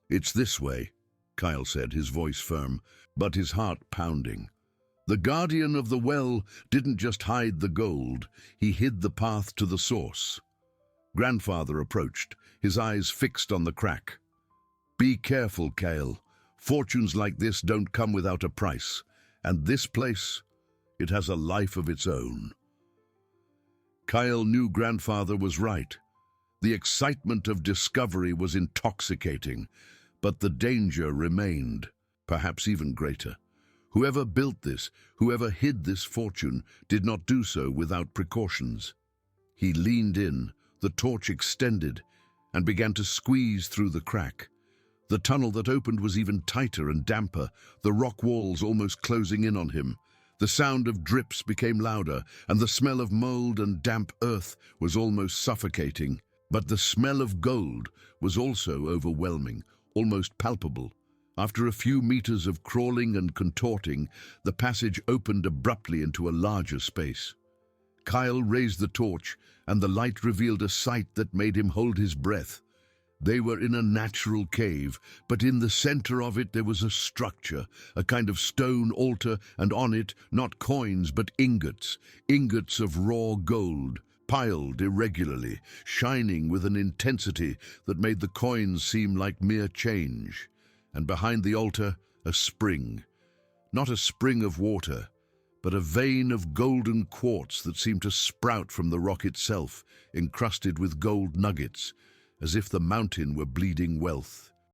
[SPEAKER 1] "It's this way," Kyle said, his voice firm, but his heart pounding. The Guardian of the Well didn't just hide the gold, he hid the path to the source. Grandfather approached, his eyes fixed on the crack. "Be careful, Kyle. Fortunes like this don't come without a price, and this place, it has a life of its own." Kyle knew Grandfather was right. The excitement of discovery was intoxicating, but the danger remained, perhaps even greater. Whoever built this, whoever hid this fortune, did not do so without precautions. He leaned in, the torch extended, and began to squeeze through the crack. The tunnel that opened was even tighter and damper, the rock walls almost closing in on him. The sound of drips became louder, and the smell of mold and damp earth was almost suffocating. But the smell of gold was also overwhelming, almost palpable. After a few meters of crawling and contorting, the passage opened abruptly into a larger space. Kyle raised the torch, and the light revealed a sight that made him hold his breath. They were in a natural cave, but in the center of it there was a structure, a kind of stone altar, and on it not coins but ingots, ingots of raw gold, piled irregularly, shining with an intensity that made the coins seem like mere change. And behind the altar, a spring. Not a spring of water, but a vein of golden quartz that seemed to sprout from the rock itself, encrusted with gold nuggets, as if the mountain were bleeding wealth.